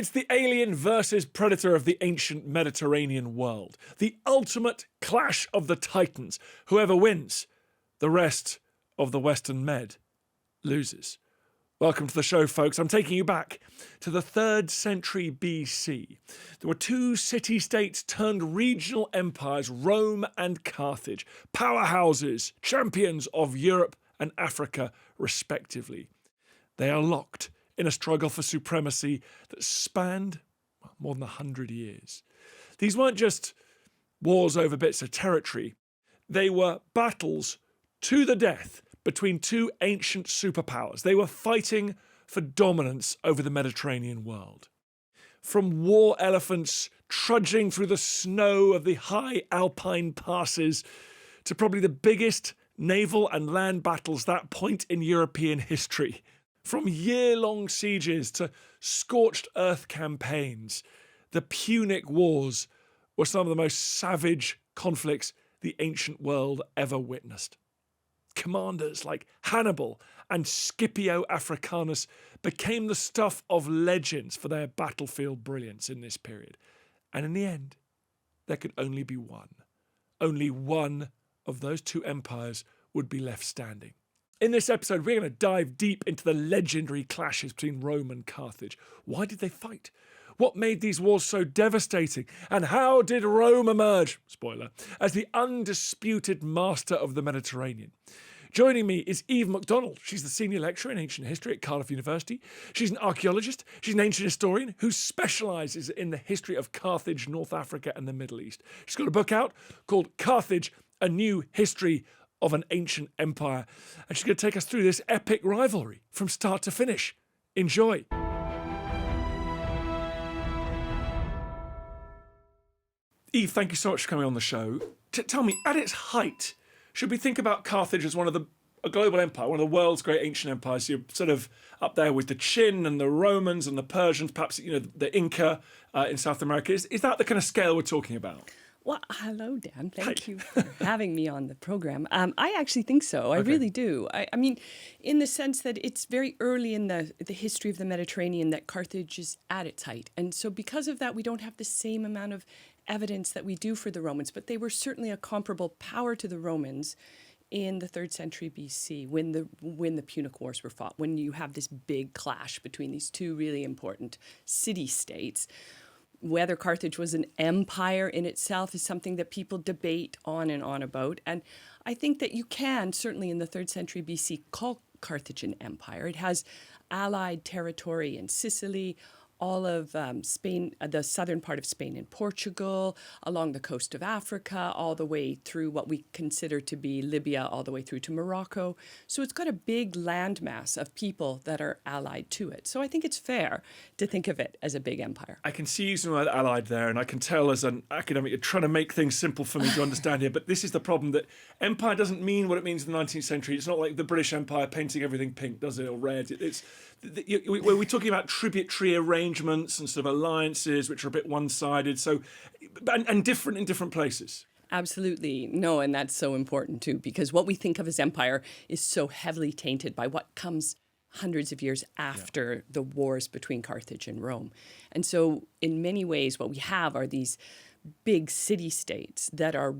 It's the alien versus predator of the ancient Mediterranean world. The ultimate clash of the titans. Whoever wins, the rest of the Western Med loses. Welcome to the show, folks. I'm taking you back to the 3rd century BC. There were two city-states turned regional empires, Rome and Carthage, powerhouses, champions of Europe and Africa, respectively. They are locked in a struggle for supremacy that spanned more than 100 years. These weren't just wars over bits of territory. They were battles to the death between two ancient superpowers. They were fighting for dominance over the Mediterranean world. From war elephants trudging through the snow of the high Alpine passes to probably the biggest naval and land battles that point in European history. From year-long sieges to scorched earth campaigns, the Punic Wars were some of the most savage conflicts the ancient world ever witnessed. Commanders like Hannibal and Scipio Africanus became the stuff of legends for their battlefield brilliance in this period. And in the end, there could only be one. Only one of those two empires would be left standing. In this episode, we're going to dive deep into the legendary clashes between Rome and Carthage. Why did they fight? What made these wars so devastating? And how did Rome emerge, spoiler, as the undisputed master of the Mediterranean? Joining me is Eve MacDonald. She's the senior lecturer in ancient history at Cardiff University. She's an archaeologist. She's an ancient historian who specialises in the history of Carthage, North Africa and the Middle East. She's got a book out called Carthage, A New History of an Ancient Empire. And she's going to take us through this epic rivalry from start to finish. Enjoy. Eve, thank you so much for coming on the show. Tell me, at its height, should we think about Carthage as a global empire, one of the world's great ancient empires? You're sort of up there with the Qin and the Romans and the Persians, perhaps the Inca in South America. Is that the kind of scale we're talking about? Well, hello, Dan. Thank you for having me on the program. I actually think so. I really do. I mean, in the sense that it's very early in the history of the Mediterranean that Carthage is at its height. And so because of that, we don't have the same amount of evidence that we do for the Romans, but they were certainly a comparable power to the Romans in the 3rd century BC when the Punic Wars were fought, when you have this big clash between these two really important city-states. Whether Carthage was an empire in itself is something that people debate on and on about. And I think that you can, certainly in the 3rd century BC, call Carthage an empire. It has allied territory in Sicily, all of Spain, the southern part of Spain and Portugal, along the coast of Africa, all the way through what we consider to be Libya, all the way through to Morocco. So it's got a big landmass of people that are allied to it. So I think it's fair to think of it as a big empire. I can see using the word allied there, and I can tell as an academic, you're trying to make things simple for me to understand here, but this is the problem, that empire doesn't mean what it means in the 19th century. It's not like the British Empire painting everything pink, does it, or red. We're talking about tributary arrangements and sort of alliances which are a bit one-sided, so and different in different places. Absolutely. No, and that's so important too, because what we think of as empire is so heavily tainted by what comes hundreds of years after the wars between Carthage and Rome. And so in many ways, what we have are these big city-states that are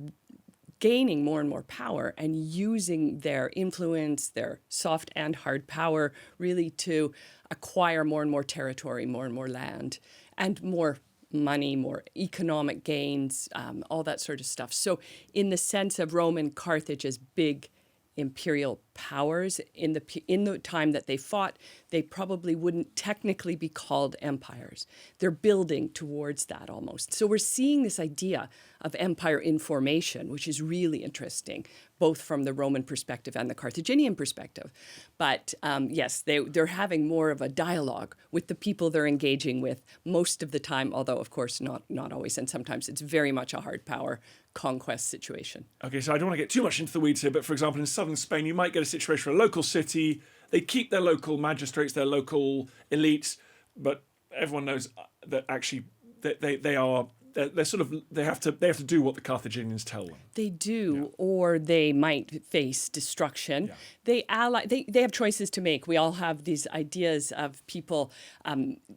gaining more and more power and using their influence, their soft and hard power, really to acquire more and more territory, more and more land, and more money, more economic gains, all that sort of stuff. So in the sense of Rome and Carthage as big imperial powers, in the time that they fought, they probably wouldn't technically be called empires. They're building towards that almost. So we're seeing this idea of empire in formation, which is really interesting, both from the Roman perspective and the Carthaginian perspective. But yes, they're having more of a dialogue with the people they're engaging with most of the time, although of course not always, and sometimes it's very much a hard power conquest situation. Okay, so I don't want to get too much into the weeds here, but for example, in southern Spain, you might get a situation where a local city, they keep their local magistrates, their local elites, but everyone knows that actually they are they're sort of they have to do what the Carthaginians tell them. They do, or they might face destruction. Yeah. They have choices to make. We all have these ideas of people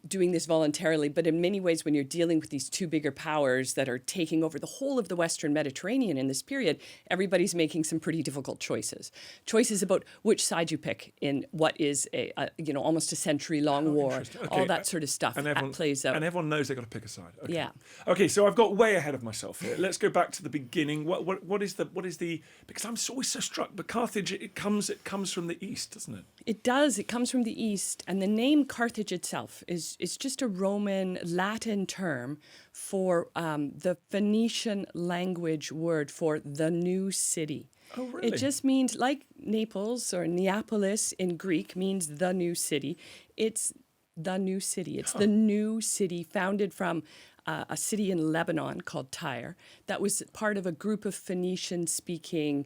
doing this voluntarily, but in many ways, when you're dealing with these two bigger powers that are taking over the whole of the Western Mediterranean in this period, everybody's making some pretty difficult choices. Choices about which side you pick in what is a almost a century-long war. Okay. All that sort of stuff plays out. And everyone knows they've got to pick a side. Okay. Yeah. Okay, so I've got way ahead of myself here. Let's go back to the beginning. What is the because I'm always so struck, but Carthage it comes from the east, doesn't it? It does. It comes from the east, and the name Carthage itself is just a Roman Latin term for the Phoenician language word for the new city. Oh, really? It just means, like Naples or Neapolis in Greek means the new city. It's the new city. It's the new city founded from a city in Lebanon called Tyre that was part of a group of Phoenician-speaking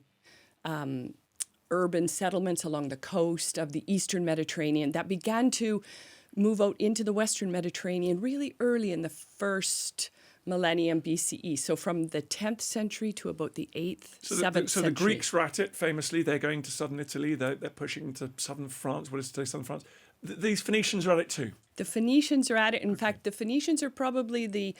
urban settlements along the coast of the Eastern Mediterranean that began to move out into the Western Mediterranean really early in the first millennium BCE. So from the 10th century to about the 8th, 7th century. So the Greeks were at it famously. They're going to southern Italy. They're pushing to southern France. What is today southern France? These Phoenicians are at it too. The Phoenicians are at it. In fact, the Phoenicians are probably the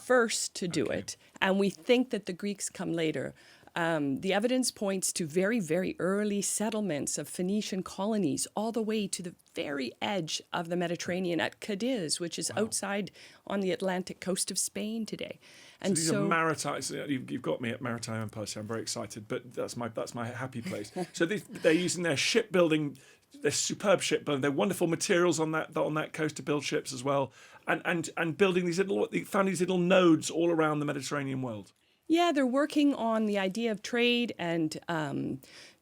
first to do it. And we think that the Greeks come later. The evidence points to very, very early settlements of Phoenician colonies all the way to the very edge of the Mediterranean at Cadiz, which is outside on the Atlantic coast of Spain today. And so these are maritime. So you've got me at maritime empire. So I'm very excited. But that's my happy place. So they're using their shipbuilding. Their superb shipbuilding, their wonderful materials on that coast to build ships as well, and building founding these little nodes all around the Mediterranean world. Yeah, they're working on the idea of trade and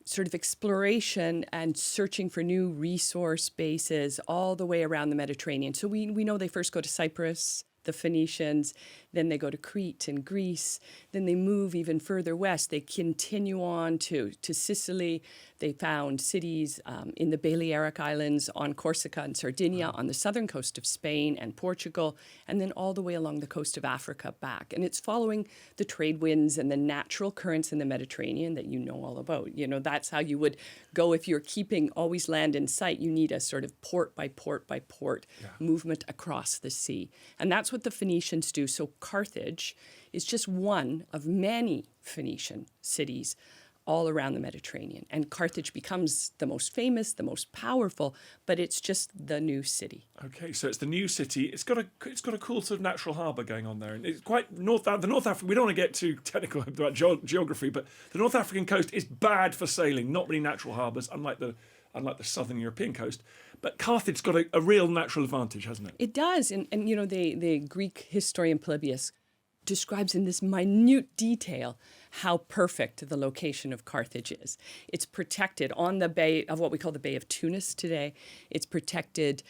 sort of exploration and searching for new resource bases all the way around the Mediterranean. So we know they first go to Cyprus, the Phoenicians, then they go to Crete and Greece, then they move even further west. They continue on to Sicily. They found cities in the Balearic Islands, on Corsica and Sardinia, on the southern coast of Spain and Portugal, and then all the way along the coast of Africa back. And it's following the trade winds and the natural currents in the Mediterranean that you know all about. That's how you would go if you're keeping always land in sight. You need a sort of port by port by port movement across the sea. And that's what the Phoenicians do. So Carthage is just one of many Phoenician cities all around the Mediterranean. And Carthage becomes the most famous, the most powerful, but it's just the new city. Okay, so it's the new city. It's got a cool sort of natural harbour going on there, and it's quite the North African. We don't want to get too technical about geography, but the North African coast is bad for sailing. Not many natural harbours, unlike the southern European coast. But Carthage's got a real natural advantage, hasn't it? It does, and the Greek historian Polybius describes in this minute detail how perfect the location of Carthage is. It's protected on the bay of what we call the Bay of Tunis today. It's protected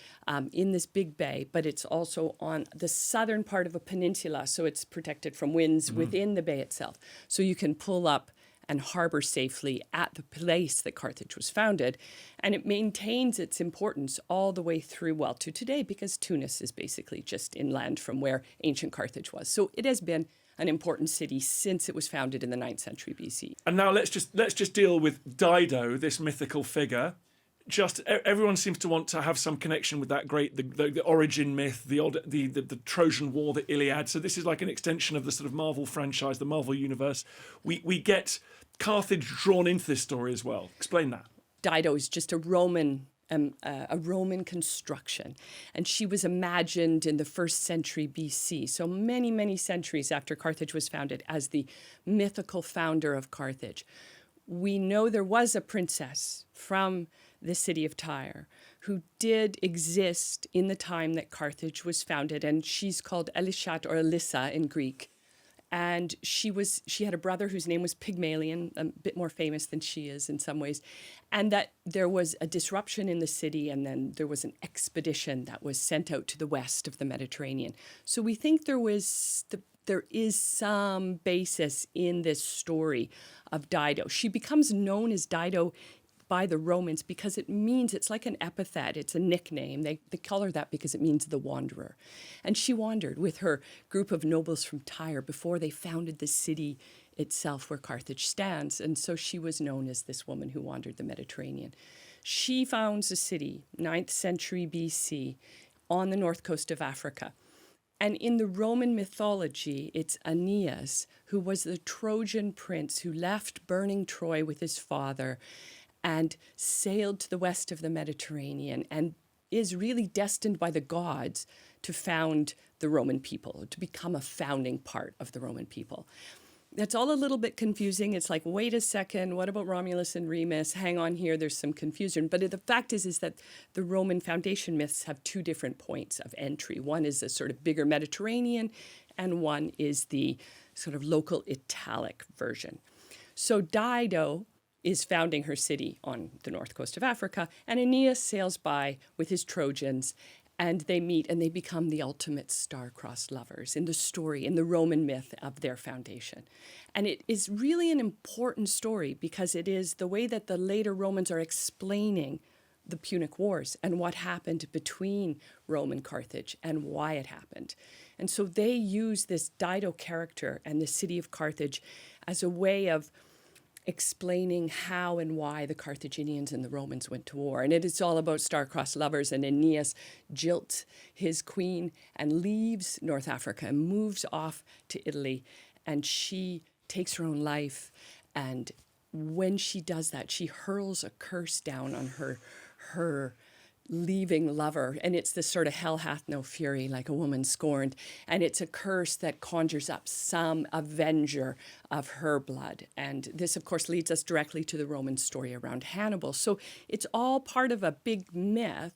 in this big bay, but it's also on the southern part of a peninsula, so it's protected from winds within the bay itself. So you can pull up and harbor safely at the place that Carthage was founded. And it maintains its importance all the way through, to today, because Tunis is basically just inland from where ancient Carthage was. So it has been an important city since it was founded in the 9th century BC. And now let's just deal with Dido, this mythical figure. Just everyone seems to want to have some connection with that the origin myth, the Trojan War, the Iliad. So this is like an extension of the sort of Marvel franchise, the Marvel universe. We get Carthage drawn into this story as well. Explain that. Dido is just a Roman construction, and she was imagined in the 1st century BC, so many, many centuries after Carthage was founded, as the mythical founder of Carthage. We know there was a princess from the city of Tyre who did exist in the time that Carthage was founded, and she's called Elishat or Elissa in Greek. And she had a brother whose name was Pygmalion, a bit more famous than she is in some ways, and that there was a disruption in the city, and then there was an expedition that was sent out to the west of the Mediterranean. So we think there is some basis in this story of Dido. She becomes known as Dido by the Romans because it means, it's like an epithet, it's a nickname. They call her that because it means the wanderer. And she wandered with her group of nobles from Tyre before they founded the city itself where Carthage stands. And so she was known as this woman who wandered the Mediterranean. She founds a city, 9th century BC, on the north coast of Africa. And in the Roman mythology, it's Aeneas, who was the Trojan prince who left burning Troy with his father and sailed to the west of the Mediterranean and is really destined by the gods to found the Roman people, to become a founding part of the Roman people. That's all a little bit confusing. It's like, wait a second, what about Romulus and Remus? Hang on here, there's some confusion. But the fact is that the Roman foundation myths have two different points of entry. One is a sort of bigger Mediterranean, and one is the sort of local Italic version. So Dido is founding her city on the north coast of Africa, and Aeneas sails by with his Trojans, and they meet and they become the ultimate star-crossed lovers in the story, in the Roman myth of their foundation. And it is really an important story because it is the way that the later Romans are explaining the Punic Wars and what happened between Rome and Carthage and why it happened. And so they use this Dido character and the city of Carthage as a way of explaining how and why the Carthaginians and the Romans went to war. And it is all about star-crossed lovers, and Aeneas jilts his queen and leaves North Africa and moves off to Italy, and she takes her own life. And when she does that, she hurls a curse down on her leaving lover, and it's this sort of hell hath no fury, like a woman scorned, and it's a curse that conjures up some avenger of her blood. And this, of course, leads us directly to the Roman story around Hannibal. So it's all part of a big myth,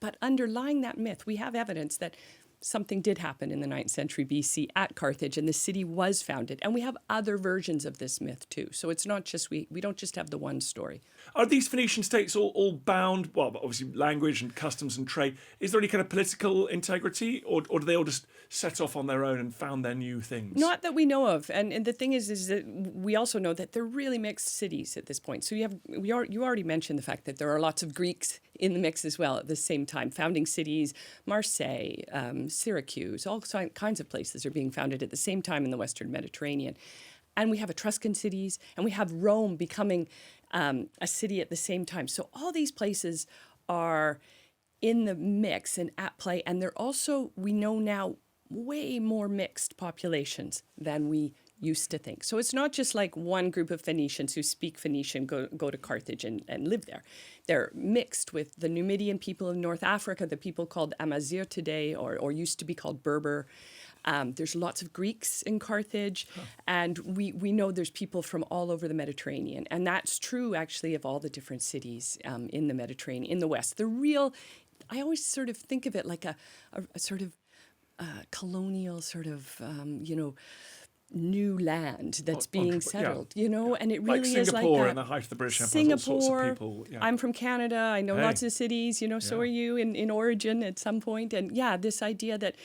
but underlying that myth, we have evidence that something did happen in the 9th century BC at Carthage, and the city was founded. And we have other versions of this myth too. So it's not just, we don't just have the one story. Are these Phoenician states all bound, well, obviously language and customs and trade? Is there any kind of political integrity, or do they all just set off on their own and found their new things? Not that we know of. And the thing is that we also know that they're really mixed cities at this point. So you already mentioned the fact that there are lots of Greeks in the mix as well at the same time. Founding cities, Marseille, Syracuse, all kinds of places are being founded at the same time in the Western Mediterranean. And we have Etruscan cities, and we have Rome becoming a city at the same time. So all these places are in the mix and at play. And they're also, we know now, way more mixed populations than we used to think. So it's not just like one group of Phoenicians who speak Phoenician go to Carthage and live there. They're mixed with the Numidian people of North Africa, the people called Amazigh today, or used to be called Berber. There's lots of Greeks in Carthage, and we know there's people from all over the Mediterranean. And that's true, actually, of all the different cities in the Mediterranean, in the West. The real, I always sort of think of it like a sort of colonial sort of, new land that's being settled, and it really like is like Singapore that. in the height of the British Empire. Singapore, all sorts of people. Yeah. I'm from Canada. I know lots of cities, so Yeah. are you in origin at some point. And yeah, this idea that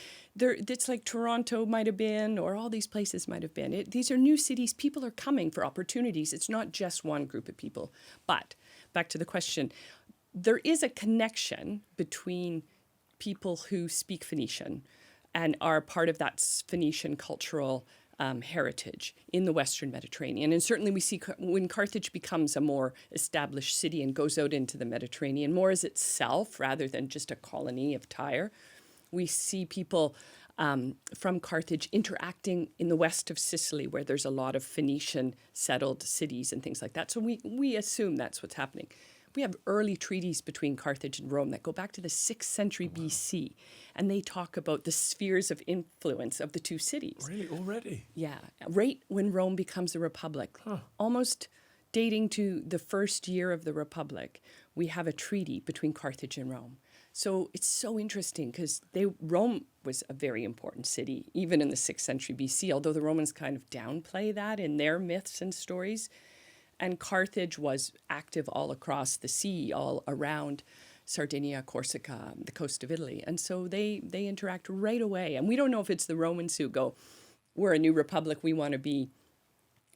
it's like Toronto might have been, or all these places might have been. These are new cities. People are coming for opportunities. It's not just one group of people. But back to the question, there is a connection between people who speak Phoenician and are part of that Phoenician cultural heritage in the Western Mediterranean. And certainly we see when Carthage becomes a more established city and goes out into the Mediterranean more as itself rather than just a colony of Tyre, we see people from Carthage interacting in the west of Sicily, where there's a lot of Phoenician settled cities and things like that. So we assume that's what's happening. We have early treaties between Carthage and Rome that go back to the 6th century BC, and they talk about the spheres of influence of the two cities. Really? Already? Yeah. Right when Rome becomes a republic, almost dating to the first year of the republic, we have a treaty between Carthage and Rome. So it's so interesting because Rome was a very important city, even in the 6th century BC, although the Romans kind of downplay that in their myths and stories. And Carthage was active all across the sea, all around Sardinia, Corsica, the coast of Italy. And so they interact right away. And we don't know if it's the Romans who go, we're a new republic, we want to be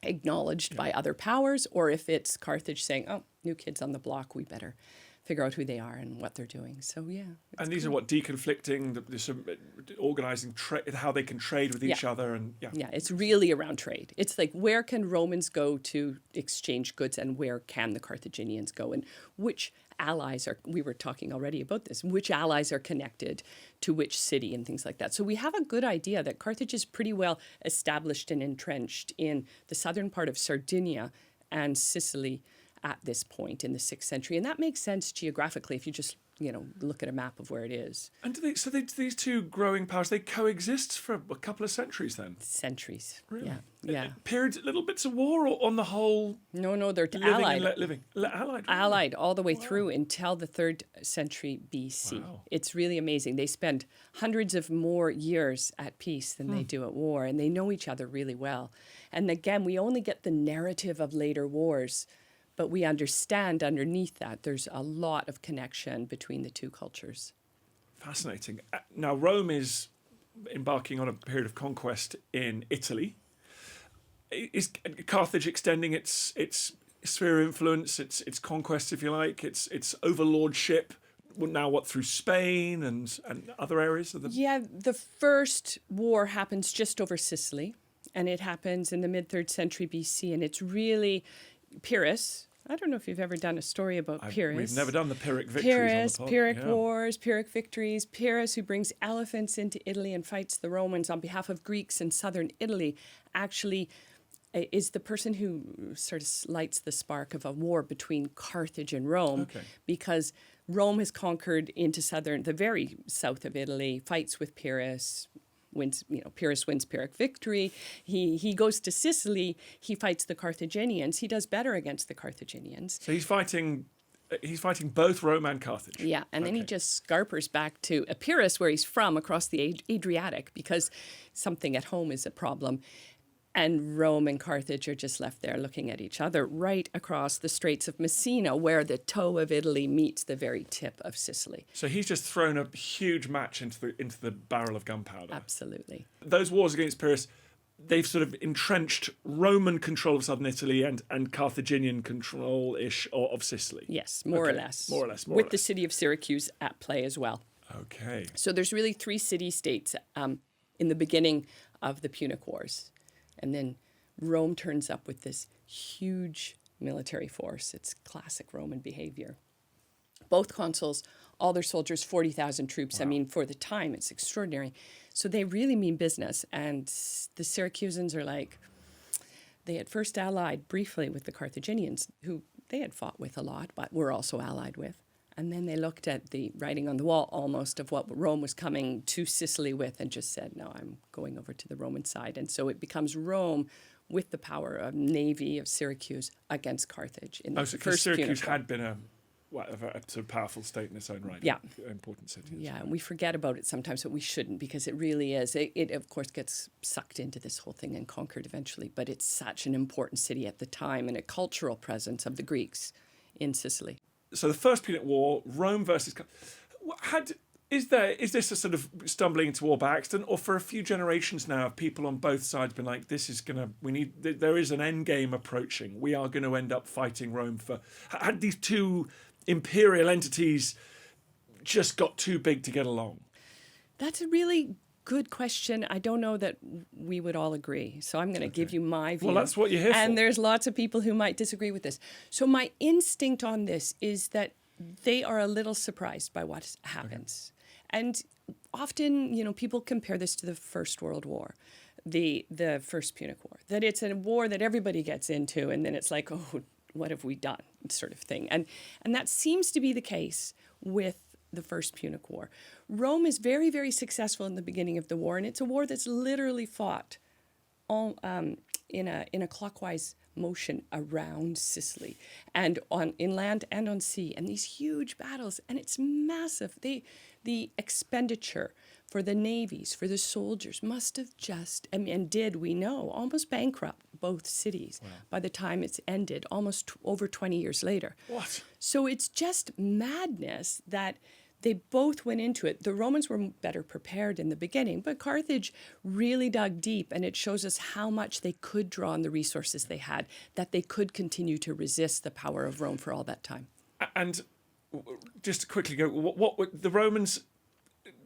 acknowledged by other powers, or if it's Carthage saying, oh, new kids on the block, we better figure out who they are and what they're doing. So, yeah. And these are what, deconflicting, organising how they can trade with each other. And Yeah, it's really around trade. It's like, where can Romans go to exchange goods and where can the Carthaginians go? And which allies are, we were talking already about this, which allies are connected to which city and things like that. So we have a good idea that Carthage is pretty well established and entrenched in the southern part of Sardinia and Sicily at this point in the 6th century. And that makes sense geographically if you just, look at a map of where it is. And these two growing powers, they coexist for a couple of centuries then? Centuries. Really? Yeah. Periods, little bits of war, or on the whole? No, they're allied. Allied. Allied all the way through until the 3rd century BC. Wow. It's really amazing. They spend hundreds of more years at peace than they do at war, and they know each other really well. And again, we only get the narrative of later wars, but we understand underneath that there's a lot of connection between the two cultures. Fascinating. Now, Rome is embarking on a period of conquest in Italy. Is Carthage extending its sphere of influence, its conquest, if you like, its overlordship, now through Spain and other areas of the... Yeah, the first war happens just over Sicily, and it happens in the mid-3rd century BC, and it's really... Pyrrhus. I don't know if you've ever done a story about Pyrrhus. We've never done the Pyrrhic victories on the pod. Pyrrhic Wars, Pyrrhic victories. Pyrrhus, who brings elephants into Italy and fights the Romans on behalf of Greeks in southern Italy, actually is the person who sort of lights the spark of a war between Carthage and Rome, because Rome has conquered into the very south of Italy, fights with Pyrrhus, Pyrrhus wins Pyrrhic victory. He goes to Sicily. He fights the Carthaginians. He does better against the Carthaginians. So he's fighting both Rome and Carthage. Yeah, and then he just scarpers back to Epirus, where he's from, across the Adriatic, because something at home is a problem. And Rome and Carthage are just left there looking at each other right across the Straits of Messina, where the toe of Italy meets the very tip of Sicily. So he's just thrown a huge match into the barrel of gunpowder. Absolutely. Those wars against Pyrrhus, they've sort of entrenched Roman control of southern Italy and Carthaginian control-ish of Sicily. Yes, more or less. With the city of Syracuse at play as well. Okay. So there's really 3 city-states in the beginning of the Punic Wars. And then Rome turns up with this huge military force. It's classic Roman behavior. Both consuls, all their soldiers, 40,000 troops. Wow. I mean, for the time, it's extraordinary. So they really mean business. And the Syracusans are like, they had first allied briefly with the Carthaginians, who they had fought with a lot, but were also allied with. And then they looked at the writing on the wall almost of what Rome was coming to Sicily with and just said, no, I'm going over to the Roman side. And so it becomes Rome with the power of navy of Syracuse against Carthage in the first Syracuse had been a sort of powerful state in its own right. Yeah. Important city. Yeah, and we forget about it sometimes, but we shouldn't, because it really is. It, of course, gets sucked into this whole thing and conquered eventually, but it's such an important city at the time and a cultural presence of the Greeks in Sicily. So the First Punic War, Rome versus... Is this a sort of stumbling into war by accident, or for a few generations now have people on both sides been like, there is an end game approaching. We are going to end up fighting Rome for... Had these two imperial entities just got too big to get along? That's a really good question. I don't know that we would all agree. So I'm going to give you my view. Well, that's what you're here for. And there's lots of people who might disagree with this. So my instinct on this is that they are a little surprised by what happens. Okay. And often, people compare this to the First World War, the First Punic War, that it's a war that everybody gets into, and then it's like, oh, what have we done, sort of thing. And that seems to be the case with the First Punic War. Rome is very, very successful in the beginning of the war, and it's a war that's literally fought all, in a clockwise motion around Sicily, and on inland and on sea, and these huge battles, and it's massive. The expenditure for the navies, for the soldiers, must have just, and did, we know, almost bankrupt both cities by the time it's ended, almost over 20 years later. What? So it's just madness that they both went into it. The Romans were better prepared in the beginning, but Carthage really dug deep, and it shows us how much they could draw on the resources they had, that they could continue to resist the power of Rome for all that time. And just to quickly go, what were the Romans?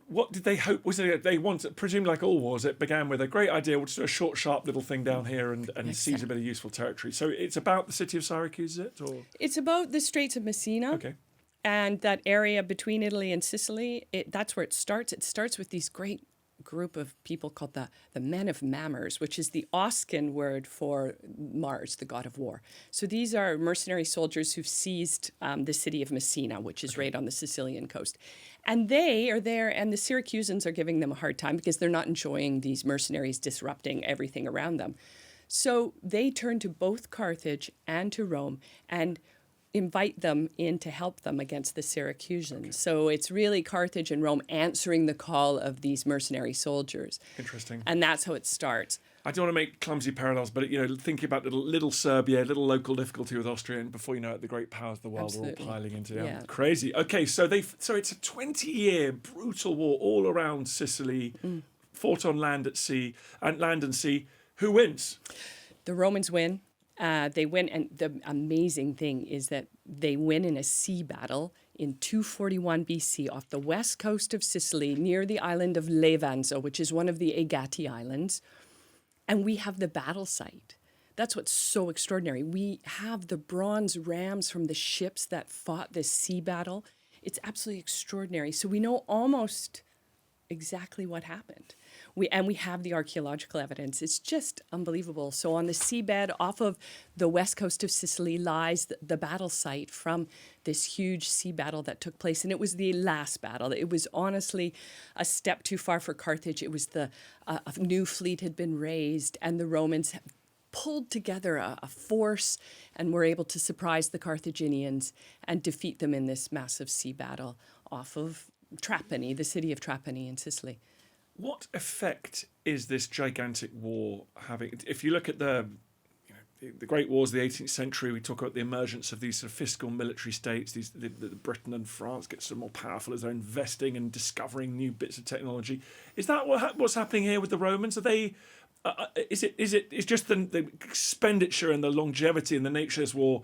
What did they hope? Was it they wanted? Presumably, like all wars, it began with a great idea. We'll just do a short, sharp little thing down here and seize a bit of useful territory. So it's about the city of Syracuse, is it? Or it's about the Straits of Messina. Okay. And that area between Italy and Sicily, that's where it starts. It starts with these great group of people called the men of Mammers, which is the Oscan word for Mars, the god of war. So these are mercenary soldiers who've seized the city of Messina, which is right on the Sicilian coast. And they are there, and the Syracusans are giving them a hard time because they're not enjoying these mercenaries disrupting everything around them. So they turn to both Carthage and to Rome and invite them in to help them against the Syracusans. Okay. So it's really Carthage and Rome answering the call of these mercenary soldiers. Interesting. And that's how it starts. I don't want to make clumsy parallels, but thinking about little Serbia, little local difficulty with Austria, and before you know it, the great powers of the world are all piling into it. Yeah. Crazy. Okay, so it's a 20-year brutal war all around Sicily, fought on land and sea. Who wins? The Romans win. They win, and the amazing thing is that they win in a sea battle in 241 BC off the west coast of Sicily near the island of Levanzo, which is one of the Egati Islands. And we have the battle site. That's what's so extraordinary. We have the bronze rams from the ships that fought this sea battle. It's absolutely extraordinary. So we know almost exactly what happened. We have the archaeological evidence. It's just unbelievable. So on the seabed off of the west coast of Sicily lies the battle site from this huge sea battle that took place. And it was the last battle. It was honestly a step too far for Carthage. It was a new fleet had been raised, and the Romans pulled together a force and were able to surprise the Carthaginians and defeat them in this massive sea battle off of Trapani, the city of Trapani in Sicily. What effect is this gigantic war having? If you look at the Great Wars of the 18th century, we talk about the emergence of these sort of fiscal military states. The Britain and France get sort of more powerful as they're investing and discovering new bits of technology. Is that what's happening here with the Romans? Are they? Is just the expenditure and the longevity and the nature of this war,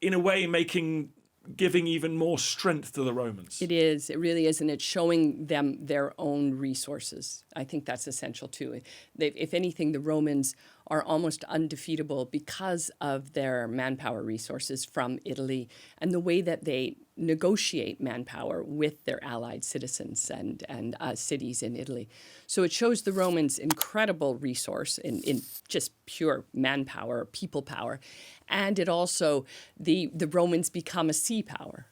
in a way, giving even more strength to the Romans? It is. It really is. And it's showing them their own resources. I think that's essential too. If anything, the Romans are almost undefeatable because of their manpower resources from Italy and the way that they negotiate manpower with their allied citizens and cities in Italy. So it shows the Romans' incredible resource in just pure manpower, people power. And it also, the Romans become a sea power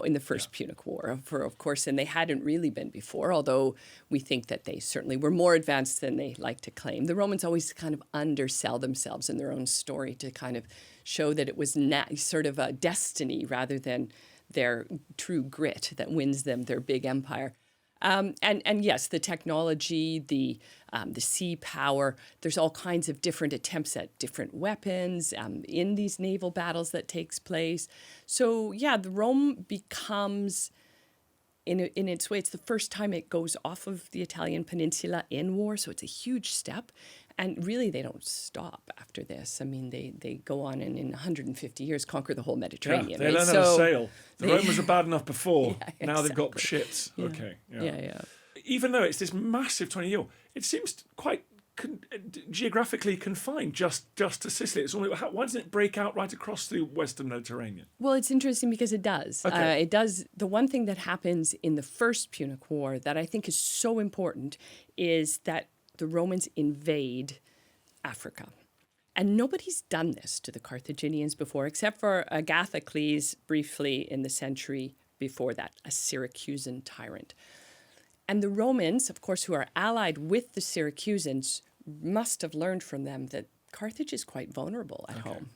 in the First Punic War, of course, and they hadn't really been before, although we think that they certainly were more advanced than they like to claim. The Romans always kind of undersell themselves in their own story to kind of show that it was sort of a destiny rather than their true grit that wins them their big empire. And yes, the technology, the sea power, there's all kinds of different attempts at different weapons in these naval battles that takes place. So yeah, the Rome becomes, in its way, it's the first time it goes off of the Italian peninsula in war, so it's a huge step. And really, they don't stop after this. I mean, they go on and in 150 years conquer the whole Mediterranean. Yeah, they learn how to sail. The Romans were bad enough before. Yeah, now they've got ships. Yeah. Okay. Yeah. Even though it's this massive 20-year, it seems quite geographically confined just to Sicily. Why doesn't it break out right across the Western Mediterranean? Well, it's interesting because it does. Okay. It does. The one thing that happens in the First Punic War that I think is so important is that the Romans invade Africa. And nobody's done this to the Carthaginians before, except for Agathocles briefly in the century before that, a Syracusan tyrant. And the Romans, of course, who are allied with the Syracusans, must have learned from them that Carthage is quite vulnerable at home.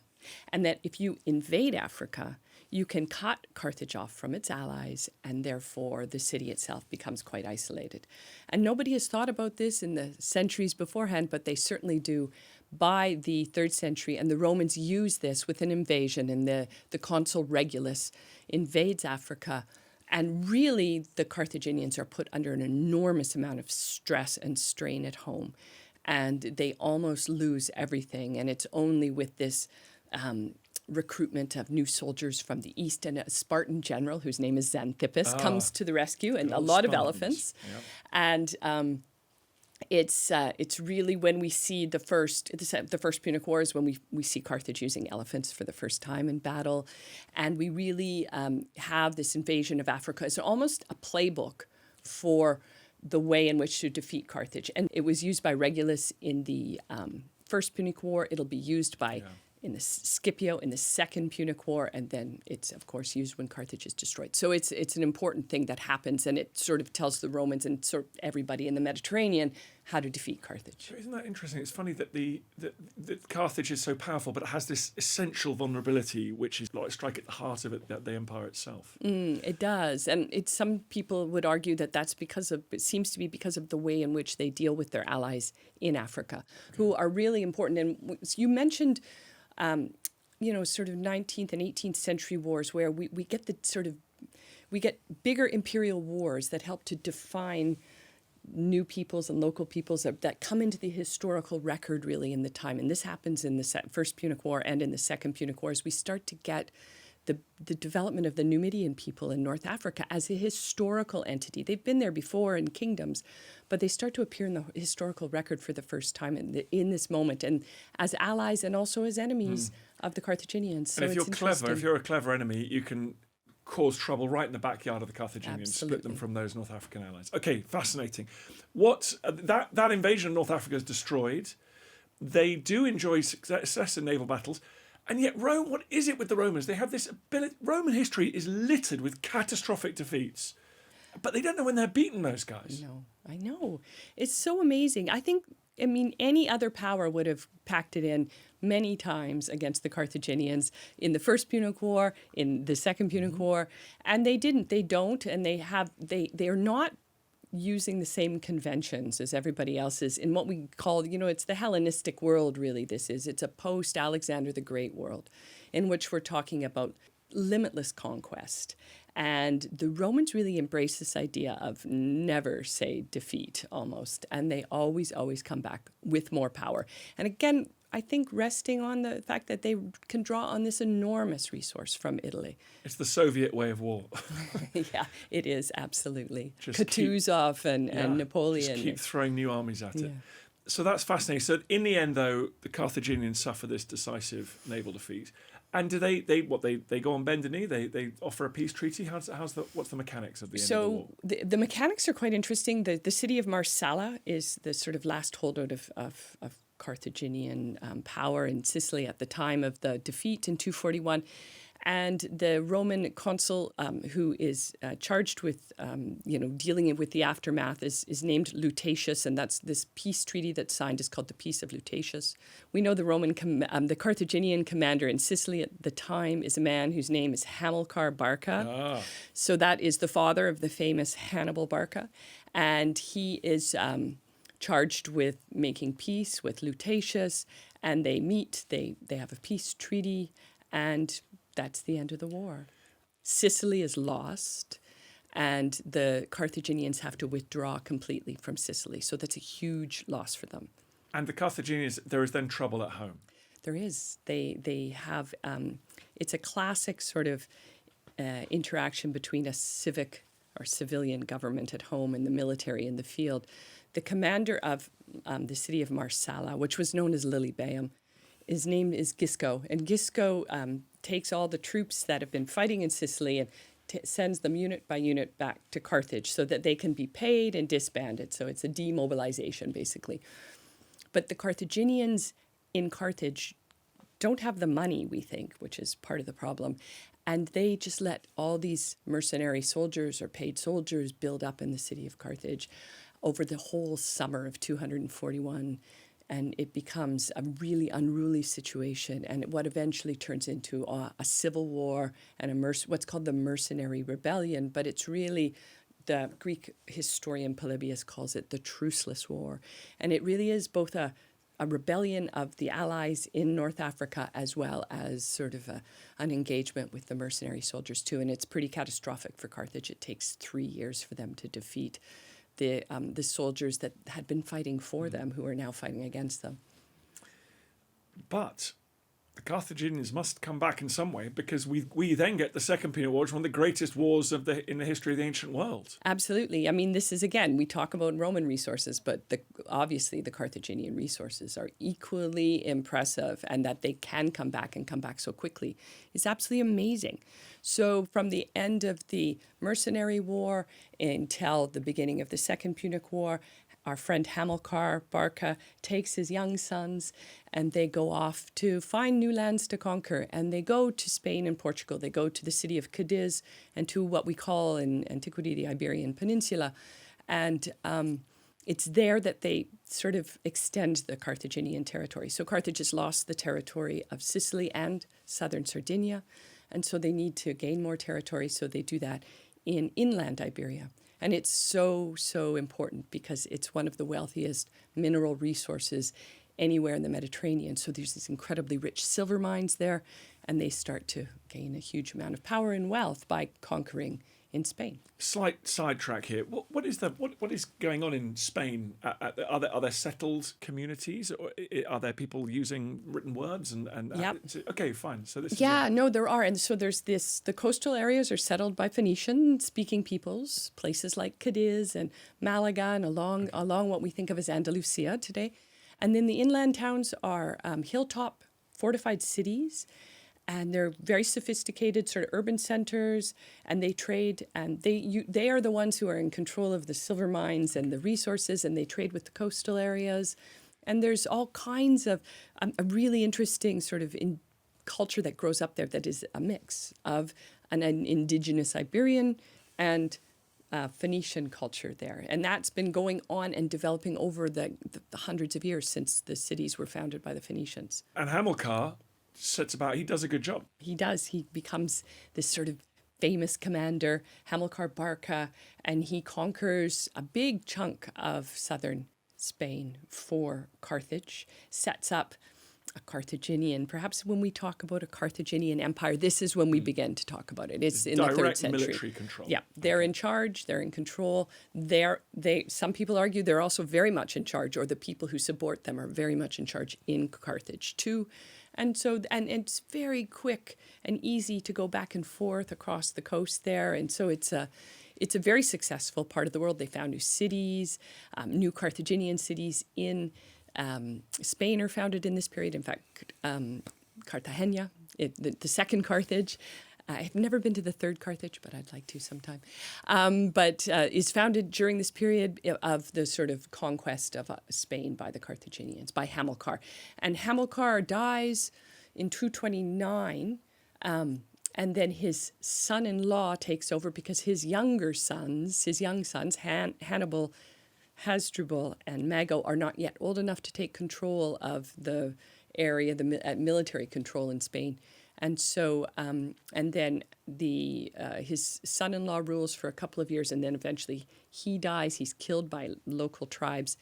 And that if you invade Africa, you can cut Carthage off from its allies, and therefore the city itself becomes quite isolated. And nobody has thought about this in the centuries beforehand, but they certainly do by the 3rd century. And the Romans use this with an invasion, and the consul Regulus invades Africa And really, the Carthaginians are put under an enormous amount of stress and strain at home. And they almost lose everything. And it's only with this recruitment of new soldiers from the east, and a Spartan general whose name is Xanthippus comes to the rescue, and a lot of elephants. Yep. And it's really when we see the first Punic Wars, when we see Carthage using elephants for the first time in battle, and we really have this invasion of Africa. It's almost a playbook for the way in which to defeat Carthage. And it was used by Regulus in the First Punic War. It'll be used by in the Scipio in the Second Punic War, and then it's of course used when Carthage is destroyed. So it's an important thing that happens, and it sort of tells the Romans and sort of everybody in the Mediterranean how to defeat Carthage. So isn't that interesting? It's funny that that Carthage is so powerful, but it has this essential vulnerability, which is like strike at the heart of it, the empire itself. It does, and some people would argue that that's it seems to be because of the way in which they deal with their allies in Africa, who are really important. And you mentioned, sort of 19th and 18th century wars, where we get we get bigger imperial wars that help to define new peoples and local peoples that come into the historical record really in the time. And this happens in the First Punic War and in the Second Punic War, as we start to get the development of the Numidian people in North Africa as a historical entity. They've been there before in kingdoms, but they start to appear in the historical record for the first time in this moment, and as allies and also as enemies of the Carthaginians. So and if you're a clever enemy, you can cause trouble right in the backyard of the Carthaginians, Absolutely. split them from those North African allies. Okay, fascinating. What that invasion of North Africa is destroyed. They do enjoy success in naval battles. And yet Rome, what is it with the Romans? They have this ability. Roman history is littered with catastrophic defeats. But they don't know when they're beaten, those guys. No, I know. It's so amazing. I mean, any other power would have packed it in many times against the Carthaginians in the First Punic War, in the Second Punic War, and they didn't. They don't, and they are not using the same conventions as everybody else is in what we call, it's the Hellenistic world, really, it's a post-Alexander the Great world in which we're talking about limitless conquest. And the Romans really embrace this idea of never say defeat, almost, and they always come back with more power. And again, I think resting on the fact that they can draw on this enormous resource from Italy. It's the Soviet way of war. Yeah, it is, absolutely. Just Kutuzov and Napoleon. Just keep throwing new armies at it. So that's fascinating. So in the end, though, the Carthaginians suffer this decisive naval defeat. And do they go on bend the knee? They offer a peace treaty? What's the mechanics of the end of the war? So the mechanics are quite interesting. The city of Marsala is the sort of last holdout of Carthaginian power in Sicily at the time of the defeat in 241. And the Roman consul who is charged with, dealing with the aftermath is named Lutatius, and that's this peace treaty that's signed is called the Peace of Lutatius. We know the Carthaginian commander in Sicily at the time is a man whose name is Hamilcar Barca. So that is the father of the famous Hannibal Barca, and he is charged with making peace with Lutatius, and they meet. They have a peace treaty, and that's the end of the war. Sicily is lost, and the Carthaginians have to withdraw completely from Sicily. So that's a huge loss for them. And the Carthaginians, there is then trouble at home. There is. They have, it's a classic sort of interaction between a civic or civilian government at home and the military in the field. The commander of the city of Marsala, which was known as Lilybaeum, his name is Gisco, and Gisco takes all the troops that have been fighting in Sicily and sends them unit by unit back to Carthage so that they can be paid and disbanded. So it's a demobilization, basically. But the Carthaginians in Carthage don't have the money, we think, which is part of the problem. And they just let all these mercenary soldiers or paid soldiers build up in the city of Carthage over the whole summer of 241. And it becomes a really unruly situation, and what eventually turns into a civil war and what's called the mercenary rebellion. But it's really, the Greek historian Polybius calls it the truceless war. And it really is both a a rebellion of the allies in North Africa, as well as sort of an engagement with the mercenary soldiers too. And it's pretty catastrophic for Carthage. It takes 3 years for them to defeat the soldiers that had been fighting for them, who are now fighting against them. But the Carthaginians must come back in some way, because we then get the Second Punic Wars, one of the greatest wars in the history of the ancient world. Absolutely. I mean, this is, again, we talk about Roman resources, but obviously the Carthaginian resources are equally impressive, and that they can come back and come back so quickly is absolutely amazing. So from the end of the Mercenary War until the beginning of the Second Punic War, our friend Hamilcar Barca takes his young sons and they go off to find new lands to conquer. And they go to Spain and Portugal. They go to the city of Cadiz and to what we call in antiquity the Iberian Peninsula. And it's there that they sort of extend the Carthaginian territory. So Carthage has lost the territory of Sicily and southern Sardinia. And so they need to gain more territory. So they do that in inland Iberia. And it's so, so important because it's one of the wealthiest mineral resources anywhere in the Mediterranean. So there's these incredibly rich silver mines there, and they start to gain a huge amount of power and wealth by conquering in Spain. Slight sidetrack here. What is going on in Spain? Are there settled communities, or are there people using written words? Yep. Okay, fine. So this. No, there are, and so there's this. The coastal areas are settled by Phoenician-speaking peoples, places like Cadiz and Malaga, and along what we think of as Andalusia today, and then the inland towns are hilltop fortified cities. And they're very sophisticated sort of urban centers, and they trade, and they are the ones who are in control of the silver mines and the resources, and they trade with the coastal areas. And there's all kinds of a really interesting sort of culture that grows up there that is a mix of an indigenous Iberian and Phoenician culture there. And that's been going on and developing over the hundreds of years since the cities were founded by the Phoenicians. And Hamilcar sets about, he does a good job. He does. He becomes this sort of famous commander, Hamilcar Barca, and he conquers a big chunk of southern Spain for Carthage, sets up a Carthaginian. Perhaps when we talk about a Carthaginian empire, this is when we begin to talk about it. It's in the 3rd century. Direct military control. Yeah, they're in charge. They're in control. Some people argue they're also very much in charge, or the people who support them are very much in charge in Carthage too. And so, and it's very quick and easy to go back and forth across the coast there. And so it's a very successful part of the world. They found new cities, new Carthaginian cities in Spain are founded in this period. In fact, Cartagena, the second Carthage. I've never been to the third Carthage, but I'd like to sometime. But is founded during this period of the sort of conquest of Spain by the Carthaginians, by Hamilcar. And Hamilcar dies in 229, and then his son-in-law takes over because his young sons, Hannibal, Hasdrubal, and Mago, are not yet old enough to take control of the area, the military control in Spain. And so, and then his son-in-law rules for a couple of years, and then eventually he dies. He's killed by local tribes,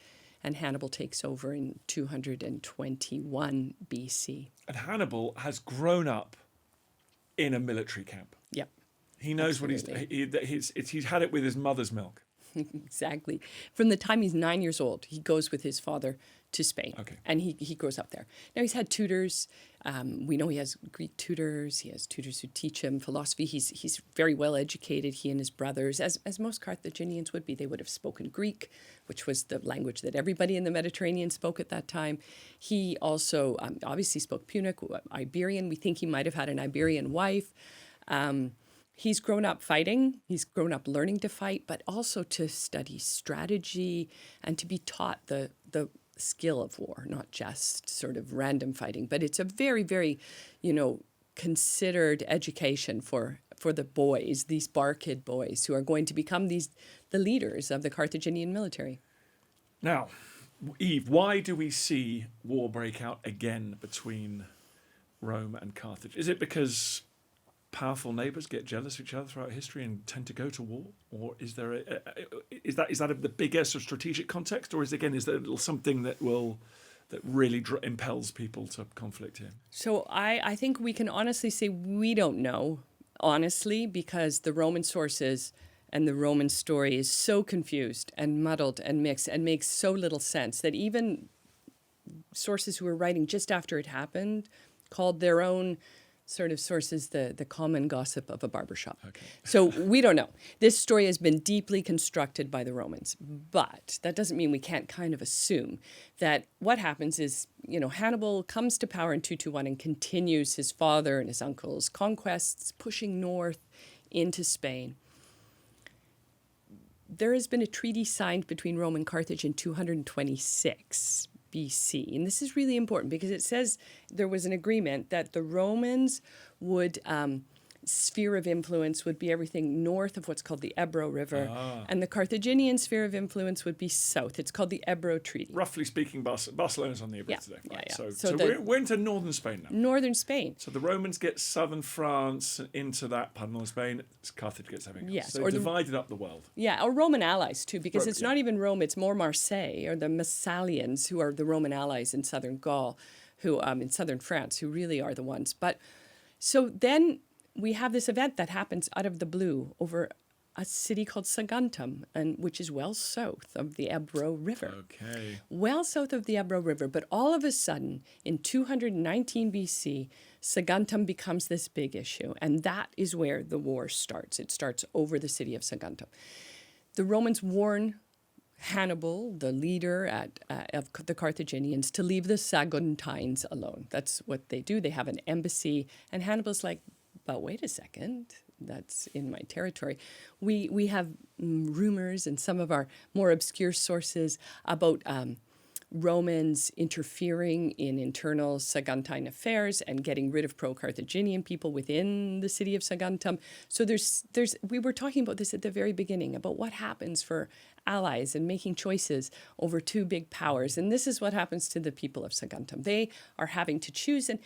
and Hannibal takes over in 221 BC. And Hannibal has grown up in a military camp. Yep. He knows Absolutely. what he's had it with his mother's milk. Exactly. From the time he's 9 years old, he goes with his father to Spain. Okay. And he grows up there. Now, he's had tutors. We know he has Greek tutors. He has tutors who teach him philosophy. He's very well educated, he and his brothers, as most Carthaginians would be. They would have spoken Greek, which was the language that everybody in the Mediterranean spoke at that time. He also obviously spoke Punic, Iberian. We think he might have had an Iberian wife. He's grown up fighting, he's grown up learning to fight, but also to study strategy and to be taught the skill of war, not just sort of random fighting. But it's a very, very, considered education for the boys, these bar kid boys who are going to become the leaders of the Carthaginian military. Now, Eve, why do we see war break out again between Rome and Carthage? Is it because powerful neighbours get jealous of each other throughout history and tend to go to war, or is there is that the bigger sort of strategic context, or is there a little something that will that really impels people to conflict here? So I think we can honestly say we don't know, honestly, because the Roman sources and the Roman story is so confused and muddled and mixed and makes so little sense that even sources who were writing just after it happened called their own sort of sources the common gossip of a barbershop. Okay. So we don't know. This story has been deeply constructed by the Romans, but that doesn't mean we can't kind of assume that what happens is, Hannibal comes to power in 221 and continues his father and his uncle's conquests, pushing north into Spain. There has been a treaty signed between Rome and Carthage in 226 BC. And this is really important because it says there was an agreement that the Romans would, sphere of influence would be everything north of what's called the Ebro River. And the Carthaginian sphere of influence would be south. It's called the Ebro Treaty. Roughly speaking, Barcelona's on the Ebro today. Right? Yeah. So we're into northern Spain now. Northern Spain. So the Romans get southern France into that part of northern Spain. Carthage gets everything else. Yes, So they divided up the world. Yeah, or Roman allies too, because it's not even Rome, it's more Marseille or the Massalians, who are the Roman allies in southern Gaul, who in southern France, who really are the ones. But so then we have this event that happens out of the blue over a city called Saguntum, which is well south of the Ebro River. Okay. Well south of the Ebro River. But all of a sudden, in 219 BC, Saguntum becomes this big issue. And that is where the war starts. It starts over the city of Saguntum. The Romans warn Hannibal, the leader of the Carthaginians, to leave the Saguntines alone. That's what they do. They have an embassy. And Hannibal's like, but wait a second, that's in my territory. We have rumors and some of our more obscure sources about Romans interfering in internal Saguntine affairs and getting rid of pro-Carthaginian people within the city of Saguntum. So we were talking about this at the very beginning, about what happens for allies and making choices over two big powers. And this is what happens to the people of Saguntum. They are having to choose, and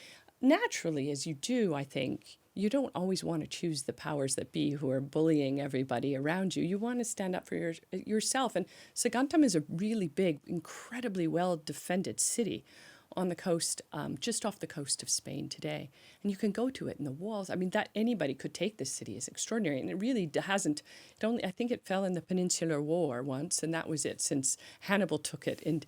naturally, as you do, I think, you don't always want to choose the powers that be who are bullying everybody around you. You want to stand up for yourself. And Saguntum is a really big, incredibly well-defended city on the coast, just off the coast of Spain today. And you can go to it, and the walls, I mean, that anybody could take this city is extraordinary. And it really hasn't, I think it fell in the Peninsular War once, and that was it since Hannibal took it in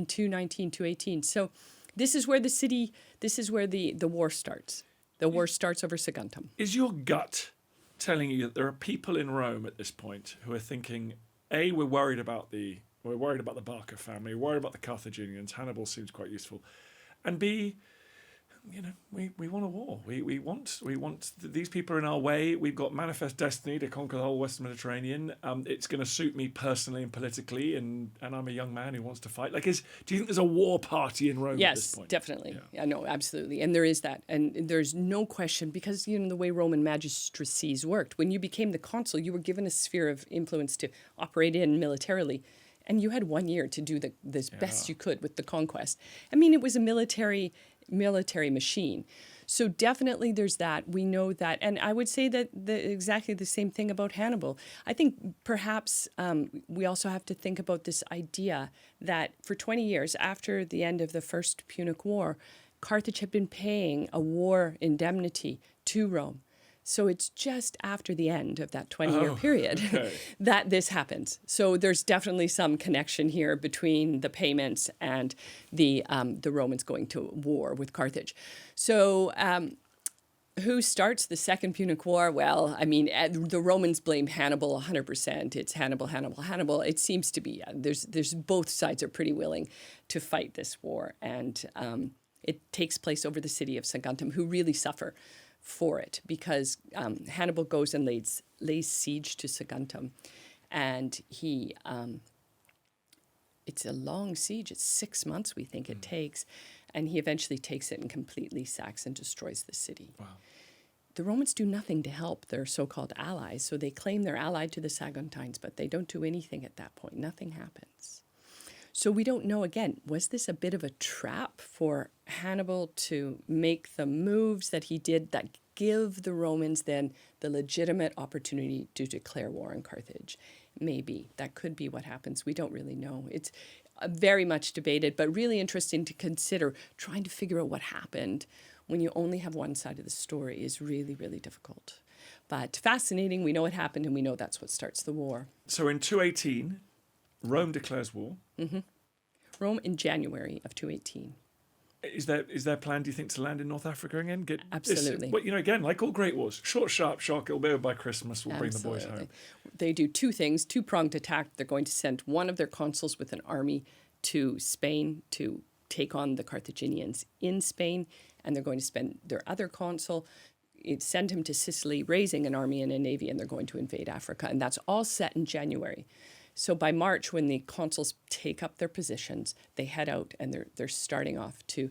219, 218. So this is where the war starts. The war starts over Saguntum. Is your gut telling you that there are people in Rome at this point who are thinking, A, we're worried about the Barca family, we're worried about the Carthaginians, Hannibal seems quite useful, and B, we want a war. We want these people are in our way. We've got manifest destiny to conquer the whole Western Mediterranean. It's going to suit me personally and politically, and I'm a young man who wants to fight. Do you think there's a war party in Rome at this point? Yes, definitely. Yeah, no, absolutely. And there is that. And there's no question, because the way Roman magistracies worked, when you became the consul, you were given a sphere of influence to operate in militarily. And you had 1 year to do the best you could with the conquest. I mean, it was a military machine. So definitely there's that. We know that. And I would say that exactly the same thing about Hannibal. I think perhaps we also have to think about this idea that for 20 years after the end of the First Punic War, Carthage had been paying a war indemnity to Rome. So it's just after the end of that 20-year period that this happens. So there's definitely some connection here between the payments and the Romans going to war with Carthage. So who starts the Second Punic War? Well, I mean, the Romans blame Hannibal 100%. It's Hannibal. It seems to be, there's both sides are pretty willing to fight this war. And it takes place over the city of Saguntum, who really suffer for it, because Hannibal goes and lays siege to Saguntum, and it's a long siege. It's 6 months, we think it takes, and he eventually takes it and completely sacks and destroys the city. Wow. The Romans do nothing to help their so-called allies, so they claim they're allied to the Saguntines, but they don't do anything at that point. Nothing happens. So we don't know, again, was this a bit of a trap for Hannibal to make the moves that he did that give the Romans then the legitimate opportunity to declare war on Carthage? Maybe. That could be what happens. We don't really know. very much debated, but really interesting to consider. Trying to figure out what happened when you only have one side of the story is really, really difficult. But fascinating. We know what happened, and we know that's what starts the war. So in 218, Rome declares war. Rome in January of 218. Is there a plan, do you think, to land in North Africa again? Absolutely. Well, again, like all great wars, short, sharp shock, it'll be over by Christmas, we'll bring the boys home. They do two things, two-pronged attack. They're going to send one of their consuls with an army to Spain to take on the Carthaginians in Spain, and they're going to spend their other consul, send him to Sicily, raising an army and a navy, and they're going to invade Africa. And that's all set in January. So by March, when the consuls take up their positions, they head out and they're starting off to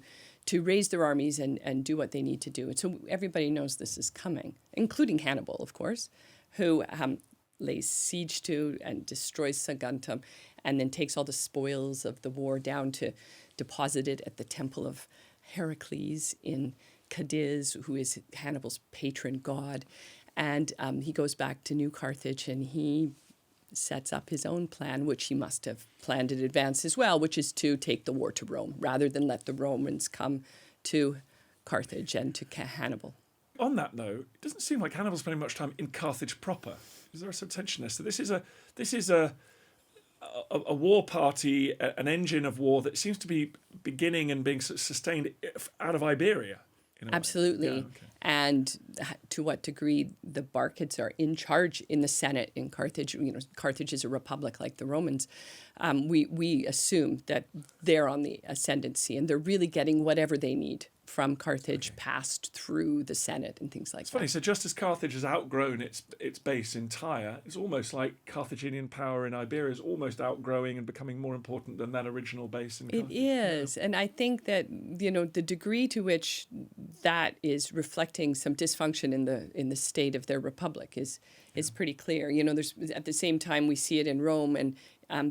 raise their armies and do what they need to do. And so everybody knows this is coming, including Hannibal, of course, who lays siege to and destroys Saguntum, and then takes all the spoils of the war down to deposit it at the temple of Heracles in Cadiz, who is Hannibal's patron god. And he goes back to New Carthage, and he sets up his own plan, which he must have planned in advance as well, which is to take the war to Rome rather than let the Romans come to Carthage and to Hannibal. On that note, it doesn't seem like Hannibal's spending much time in Carthage proper. Is there a sort of tension there? So this is a war party, an engine of war that seems to be beginning and being sort of sustained out of Iberia. Absolutely. Yeah, okay. And to what degree the Barcids are in charge in the Senate in Carthage. Carthage is a republic like the Romans. We assume that they're on the ascendancy, and they're really getting whatever they need from Carthage passed through the Senate and things like that. It's funny, so just as Carthage has outgrown its base in Tyre, it's almost like Carthaginian power in Iberia is almost outgrowing and becoming more important than that original base in Carthage. It is, and I think that the degree to which that is reflecting some dysfunction in the state of their republic is pretty clear. There's at the same time we see it in Rome, and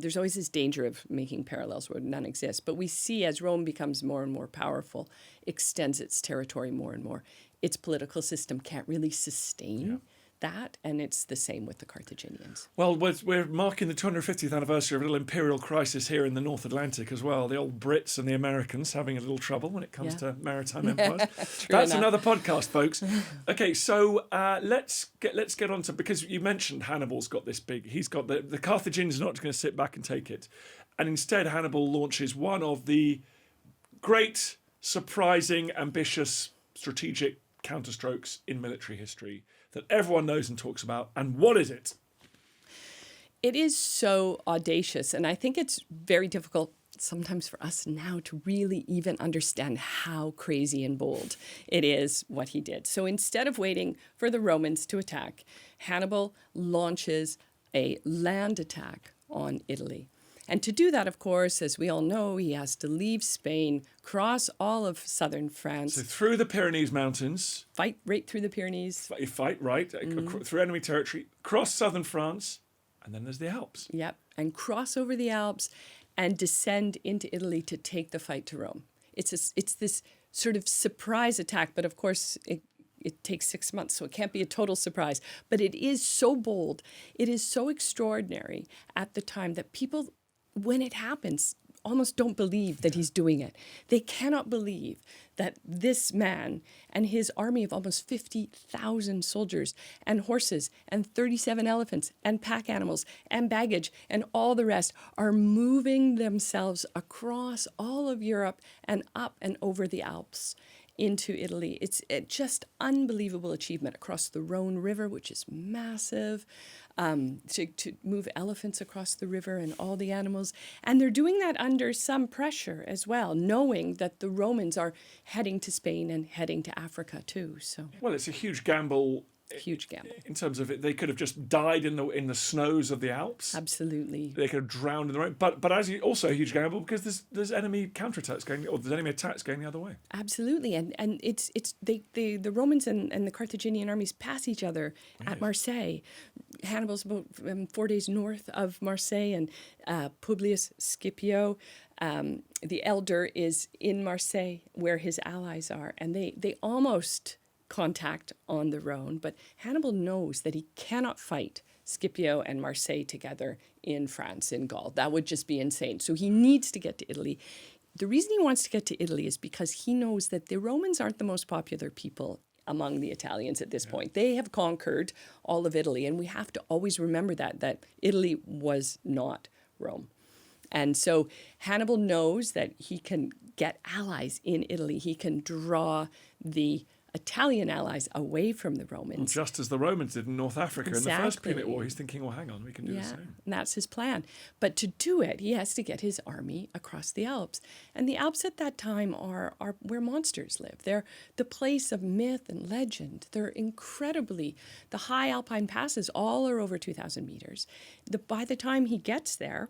there's always this danger of making parallels where none exist. But we see as Rome becomes more and more powerful, extends its territory more and more, its political system can't really sustain that, and it's the same with the Carthaginians. Well, we're marking the 250th anniversary of a little imperial crisis here in the North Atlantic as well. The old Brits and the Americans having a little trouble when it comes to maritime empires. That's another podcast, folks. Okay, so let's get on to, because you mentioned Hannibal's got this big. He's got the Carthaginians are not going to sit back and take it, and instead Hannibal launches one of the great, surprising, ambitious, strategic counterstrokes in military history that everyone knows and talks about. And what is it? It is so audacious, and I think it's very difficult sometimes for us now to really even understand how crazy and bold it is what he did. So instead of waiting for the Romans to attack, Hannibal launches a land attack on Italy. And to do that, of course, as we all know, he has to leave Spain, cross all of southern France. So through the Pyrenees Mountains. Fight right through the Pyrenees. Fight, right, through enemy territory, cross southern France, and then there's the Alps. Yep, and cross over the Alps and descend into Italy to take the fight to Rome. It's this sort of surprise attack, but of course it takes 6 months, so it can't be a total surprise. But it is so bold, it is so extraordinary at the time that people, when it happens, almost don't believe that he's doing it. They cannot believe that this man and his army of almost 50,000 soldiers and horses and 37 elephants and pack animals and baggage and all the rest are moving themselves across all of Europe and up and over the Alps into Italy. It's a just unbelievable achievement across the Rhone River, which is massive, to move elephants across the river and all the animals. And they're doing that under some pressure as well, knowing that the Romans are heading to Spain and heading to Africa too. So, well, it's a huge gamble. Huge gamble. In terms of it, they could have just died in the snows of the Alps. Absolutely. They could have drowned in the rain. But also a huge gamble because there's enemy counterattacks going, or there's enemy attacks going the other way. Absolutely, and the Romans and the Carthaginian armies pass each other at Marseille. Hannibal's about 4 days north of Marseille, and Publius Scipio, the elder, is in Marseille where his allies are, and they almost contact on the Rhone, but Hannibal knows that he cannot fight Scipio and Marseille together in France, in Gaul. That would just be insane. So he needs to get to Italy. The reason he wants to get to Italy is because he knows that the Romans aren't the most popular people among the Italians at this point. They have conquered all of Italy, and we have to always remember that Italy was not Rome. And so Hannibal knows that he can get allies in Italy. He can draw the Italian allies away from the Romans. Just as the Romans did in North Africa in the first Exactly. Punic War. He's thinking, well, hang on, we can do the same. And that's his plan. But to do it, he has to get his army across the Alps. And the Alps at that time are where monsters live. They're the place of myth and legend. They're incredibly, the high Alpine passes all are over 2,000 meters. By the time he gets there,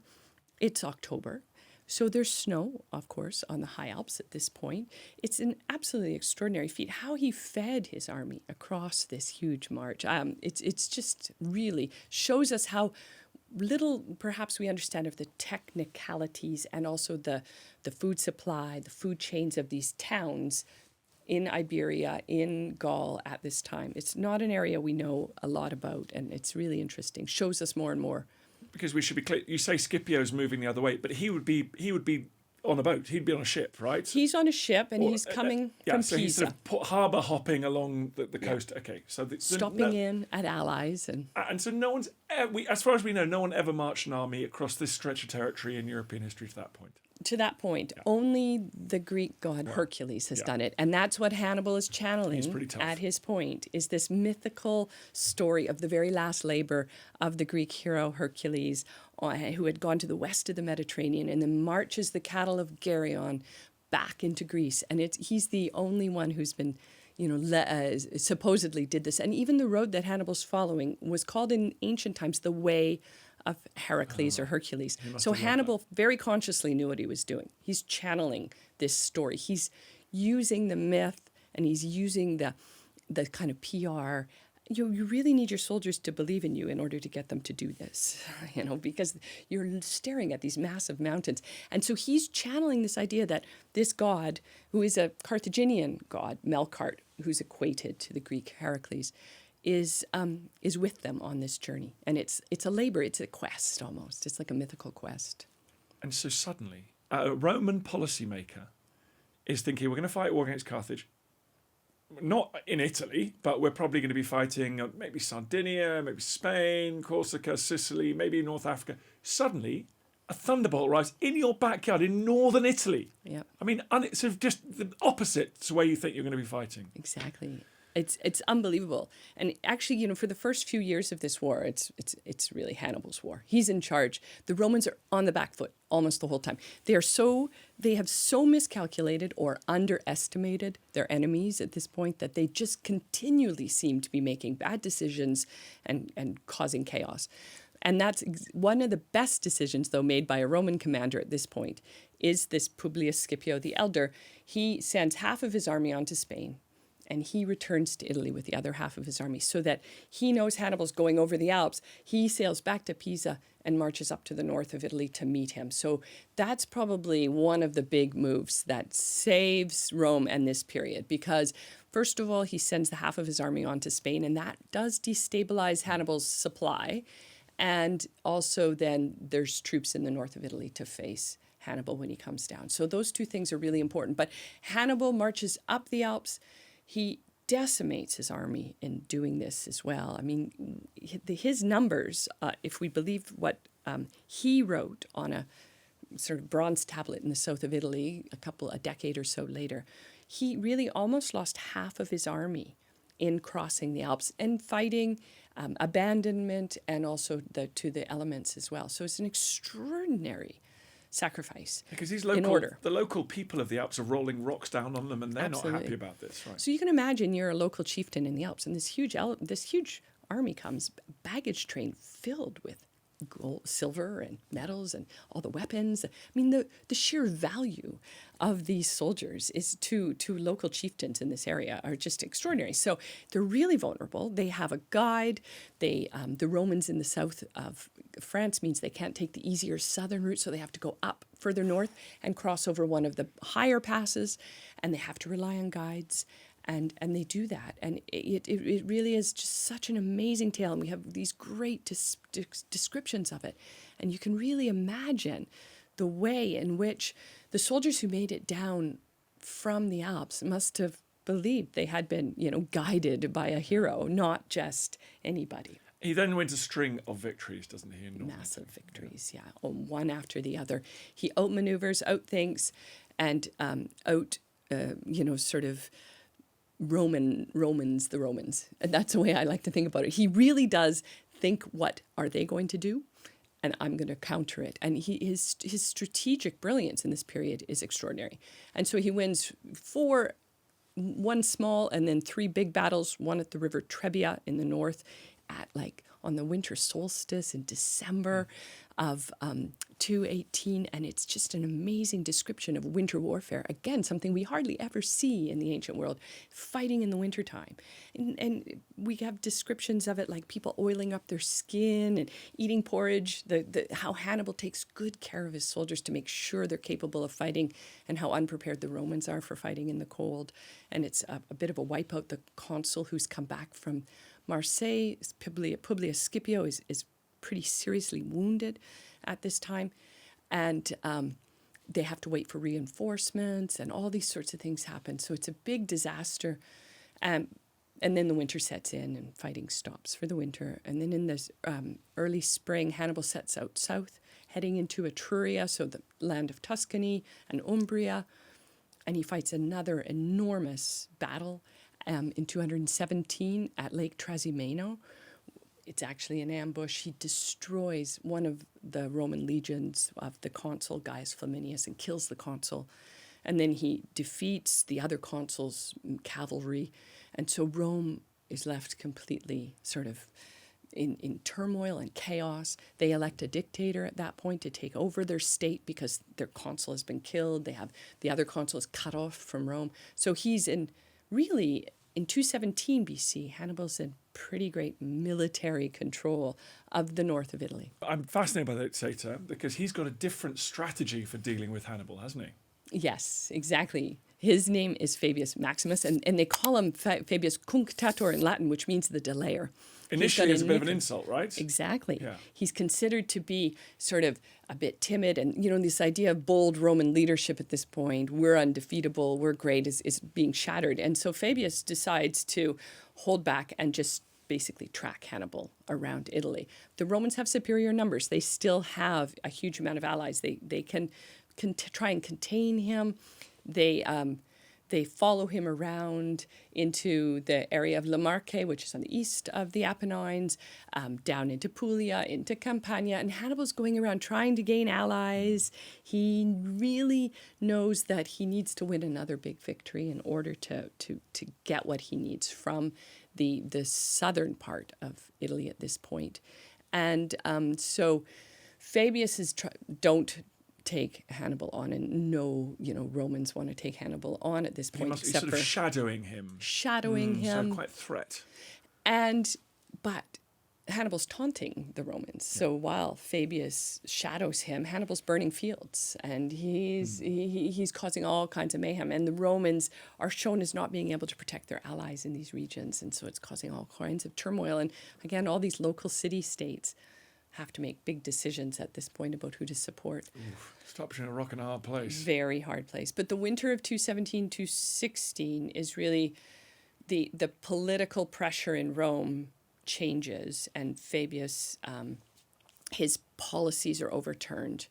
it's October. So there's snow, of course, on the high Alps at this point. It's an absolutely extraordinary feat. How he fed his army across this huge march. It's just really shows us how little perhaps we understand of the technicalities and also the food supply, the food chains of these towns in Iberia, in Gaul at this time. It's not an area we know a lot about, and it's really interesting. Shows us more and more. Because we should be clear, you say Scipio's moving the other way, but he would be on a boat. He'd be on a ship, right? He's on a ship and he's coming from so Pisa. he's sort of harbour hopping along the coast. Okay, so stopping in at allies and so no one's as far as we know, no one ever marched an army across this stretch of territory in European history to that point. To that point, only the Greek god Hercules has done it. And that's what Hannibal is channeling at his point, is this mythical story of the very last labor of the Greek hero Hercules, who had gone to the west of the Mediterranean and then marches the cattle of Geryon back into Greece. And he's the only one who's been, supposedly did this. And even the road that Hannibal's following was called in ancient times the Way of Heracles or Hercules. So Hannibal very consciously knew what he was doing. He's channeling this story. He's using the myth and he's using the kind of PR. You really need your soldiers to believe in you in order to get them to do this, because you're staring at these massive mountains. And so he's channeling this idea that this god, who is a Carthaginian god, Melkart, who's equated to the Greek Heracles, is with them on this journey. And it's a labor, it's a quest almost. It's like a mythical quest. And so suddenly, a Roman policymaker is thinking, we're going to fight war against Carthage. Not in Italy, but we're probably going to be fighting maybe Sardinia, maybe Spain, Corsica, Sicily, maybe North Africa. Suddenly, a thunderbolt arrives in your backyard in northern Italy. Yeah. I mean, sort of just the opposite to where you think you're going to be fighting. Exactly. It's unbelievable. And actually, for the first few years of this war, it's really Hannibal's war. He's in charge. The Romans are on the back foot almost the whole time. They have so miscalculated or underestimated their enemies at this point that they just continually seem to be making bad decisions and causing chaos. And that's one of the best decisions, though, made by a Roman commander at this point, is this Publius Scipio the Elder. He sends half of his army onto Spain, and he returns to Italy with the other half of his army so that he knows Hannibal's going over the Alps. He sails back to Pisa and marches up to the north of Italy to meet him. So that's probably one of the big moves that saves Rome and this period, because first of all, he sends the half of his army on to Spain, and that does destabilize Hannibal's supply. And also then there's troops in the north of Italy to face Hannibal when he comes down. So those two things are really important. But Hannibal marches up the Alps. He decimates his army in doing this as well. I mean, his numbers, if we believe what he wrote on a sort of bronze tablet in the south of Italy a decade or so later, he really almost lost half of his army in crossing the Alps and fighting abandonment and also to the elements as well. So it's an extraordinary sacrifice. Because in order. The local people of the Alps are rolling rocks down on them, and they're not happy about this, right? So you can imagine you're a local chieftain in the Alps, and this huge army comes, baggage train filled with gold, silver, and metals, and all the weapons. I mean, the sheer value of these soldiers is to local chieftains in this area are just extraordinary. So they're really vulnerable. They have a guide. The Romans in the south of France means they can't take the easier southern route, so they have to go up further north and cross over one of the higher passes, and they have to rely on guides. And they do that. And it really is just such an amazing tale. And we have these great descriptions of it. And you can really imagine the way in which the soldiers who made it down from the Alps must have believed they had been, guided by a hero, not just anybody. He then wins a string of victories, doesn't he? Massive victories, yeah, one after the other. He outmaneuvers, outthinks, and sort of Romans the Romans. And that's the way I like to think about it. He really does think, what are they going to do? And I'm going to counter it. And his strategic brilliance in this period is extraordinary. And so he wins one small and then 3 big battles, one at the river Trebia in the north, on the winter solstice in December of 218. And it's just an amazing description of winter warfare. Again, something we hardly ever see in the ancient world, fighting in the wintertime. And we have descriptions of it like people oiling up their skin and eating porridge, how Hannibal takes good care of his soldiers to make sure they're capable of fighting, and how unprepared the Romans are for fighting in the cold. And it's a bit of a wipeout. The consul who's come back from Marseille, Publius Scipio, is pretty seriously wounded at this time. And they have to wait for reinforcements, and all these sorts of things happen. So it's a big disaster. And then the winter sets in and fighting stops for the winter. And then in this early spring, Hannibal sets out south, heading into Etruria, so the land of Tuscany and Umbria. And he fights another enormous battle in 217 at Lake Trasimeno. It's actually an ambush. He destroys one of the Roman legions of the consul, Gaius Flaminius, and kills the consul. And then he defeats the other consul's cavalry. And so Rome is left completely sort of in turmoil and chaos. They elect a dictator at that point to take over their state because their consul has been killed. They have the other consuls cut off from Rome. So he's in 217 BC, Hannibal's in pretty great military control of the north of Italy. I'm fascinated by that, Sata, because he's got a different strategy for dealing with Hannibal, hasn't he? Yes, exactly. His name is Fabius Maximus, and they call him Fabius Cunctator in Latin, which means the delayer. Initially, it's a bit of an insult, right? Exactly. Yeah. He's considered to be sort of a bit timid, and this idea of bold Roman leadership at this point, we're undefeatable, we're great, is being shattered. And so Fabius decides to hold back and just basically track Hannibal around Italy. The Romans have superior numbers. They still have a huge amount of allies. They can try and contain him. They follow him around into the area of La Marche, which is on the east of the Apennines, down into Puglia, into Campania. And Hannibal's going around trying to gain allies. He really knows that he needs to win another big victory in order to get what he needs from the southern part of Italy at this point. And so Fabius is don't take Hannibal on, and no, Romans want to take Hannibal on at this point. He's sort of shadowing him. Shadowing him. So quite a threat. But Hannibal's taunting the Romans. So while Fabius shadows him, Hannibal's burning fields, and he's causing all kinds of mayhem. And the Romans are shown as not being able to protect their allies in these regions, and so it's causing all kinds of turmoil. And again, all these local city-states have to make big decisions at this point about who to support. Oof, stops you in a rock and a hard place. Very hard place. But the winter of 217, 216 is really the political pressure in Rome changes, and Fabius, his policies are overturned.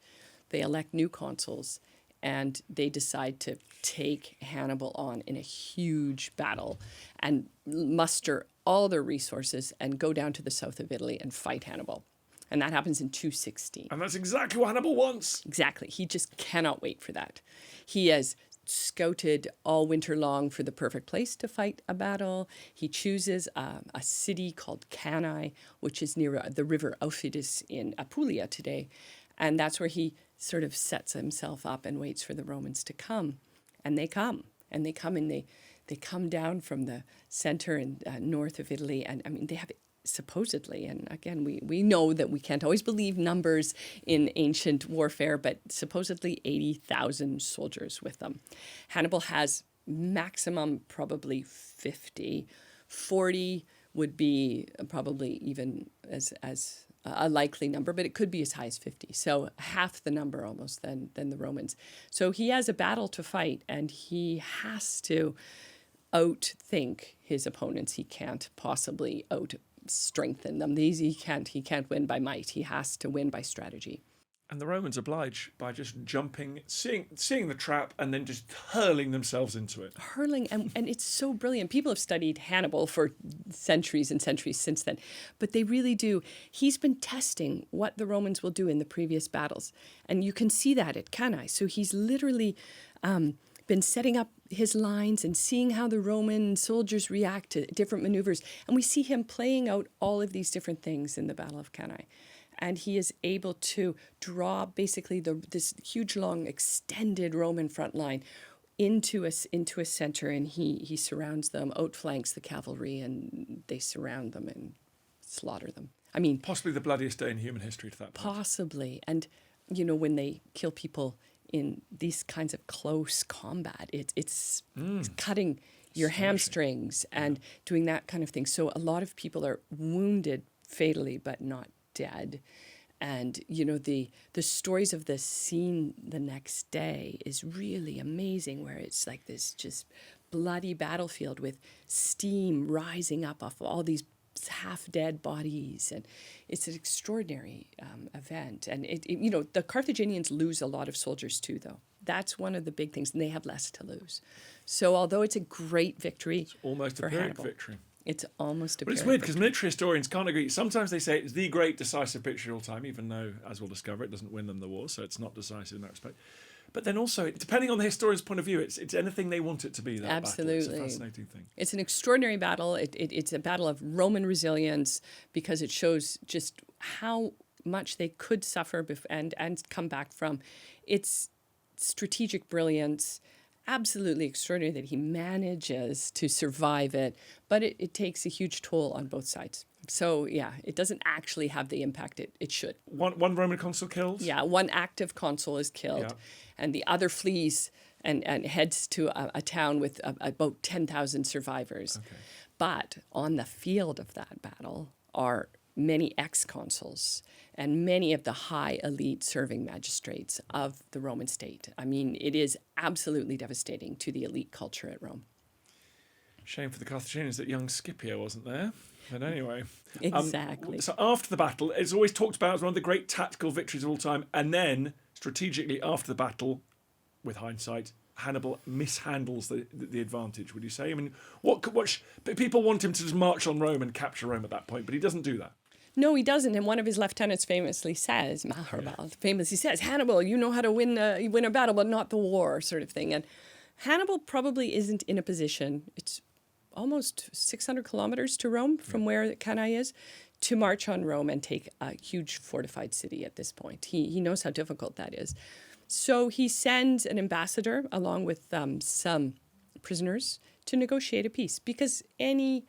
They elect new consuls, and they decide to take Hannibal on in a huge battle and muster all their resources and go down to the south of Italy and fight Hannibal. And that happens in 216. And that's exactly what Hannibal wants. Exactly. He just cannot wait for that. He has scouted all winter long for the perfect place to fight a battle. He chooses a city called Cannae, which is near the river Aufidus in Apulia today. And that's where he sort of sets himself up and waits for the Romans to come. And they come. And they come and they come down from the center and north of Italy. And I mean, they have supposedly, and again, we know that we can't always believe numbers in ancient warfare, but supposedly 80,000 soldiers with them. Hannibal has maximum probably 50. 40 would be probably even as a likely number, but it could be as high as 50. So half the number almost than the Romans. So he has a battle to fight, and he has to outthink his opponents. He can't possibly out-strengthen them. He can't win by might. He has to win by strategy. And the Romans oblige by just jumping, seeing the trap, and then just hurling themselves into it. Hurling, and it's so brilliant. People have studied Hannibal for centuries and centuries since then, but they really do. He's been testing what the Romans will do in the previous battles, and you can see that at Cannae. So he's literally been setting up his lines and seeing how the Roman soldiers react to different maneuvers, and we see him playing out all of these different things in the Battle of Cannae. And he is able to draw basically this huge, long, extended Roman front line into a center, and he surrounds them, outflanks the cavalry, and they surround them and slaughter them. I mean, possibly the bloodiest day in human history to that point. Possibly. And, you know, when they kill people in these kinds of close combat, it's cutting your hamstrings and doing that kind of thing. So a lot of people are wounded fatally, but not dead. And, you know, the stories of the scene the next day is really amazing, where it's like this just bloody battlefield with steam rising up off all these half-dead bodies. And it's an extraordinary event. And, you know, the Carthaginians lose a lot of soldiers too, though. That's one of the big things, and they have less to lose. So although it's a great victory, it's almost a Pyrrhic victory. It's almost a But it's weird because military historians can't agree. Sometimes they say it's the great decisive victory of all time, even though, as we'll discover, it doesn't win them the war, so it's not decisive in that respect. But then also, depending on the historian's point of view, it's anything they want it to be, that Absolutely. battle. It's a fascinating thing. It's an extraordinary battle. It's a battle of Roman resilience, because it shows just how much they could suffer and come back from. It's strategic brilliance. Absolutely extraordinary that he manages to survive it, but it takes a huge toll on both sides. So, yeah, it doesn't actually have the impact it should. One Roman consul killed? Yeah, one active consul is killed, and the other flees and heads to a town with about 10,000 survivors. Okay. But on the field of that battle are many ex-consuls and many of the high elite serving magistrates of the Roman state. I mean, it is absolutely devastating to the elite culture at Rome. Shame for the Carthaginians that young Scipio wasn't there. But anyway. Exactly. So after the battle, it's always talked about as one of the great tactical victories of all time. And then, strategically, after the battle, with hindsight, Hannibal mishandles the advantage, would you say? I mean, people want him to just march on Rome and capture Rome at that point, but he doesn't do that. No, he doesn't. And one of his lieutenants famously says, Hannibal, you know how to win a battle, but not the war, sort of thing. And Hannibal probably isn't in a position, it's almost 600 kilometers to Rome from where Cannae is, to march on Rome and take a huge fortified city at this point. He knows how difficult that is. So he sends an ambassador along with some prisoners to negotiate a peace, because any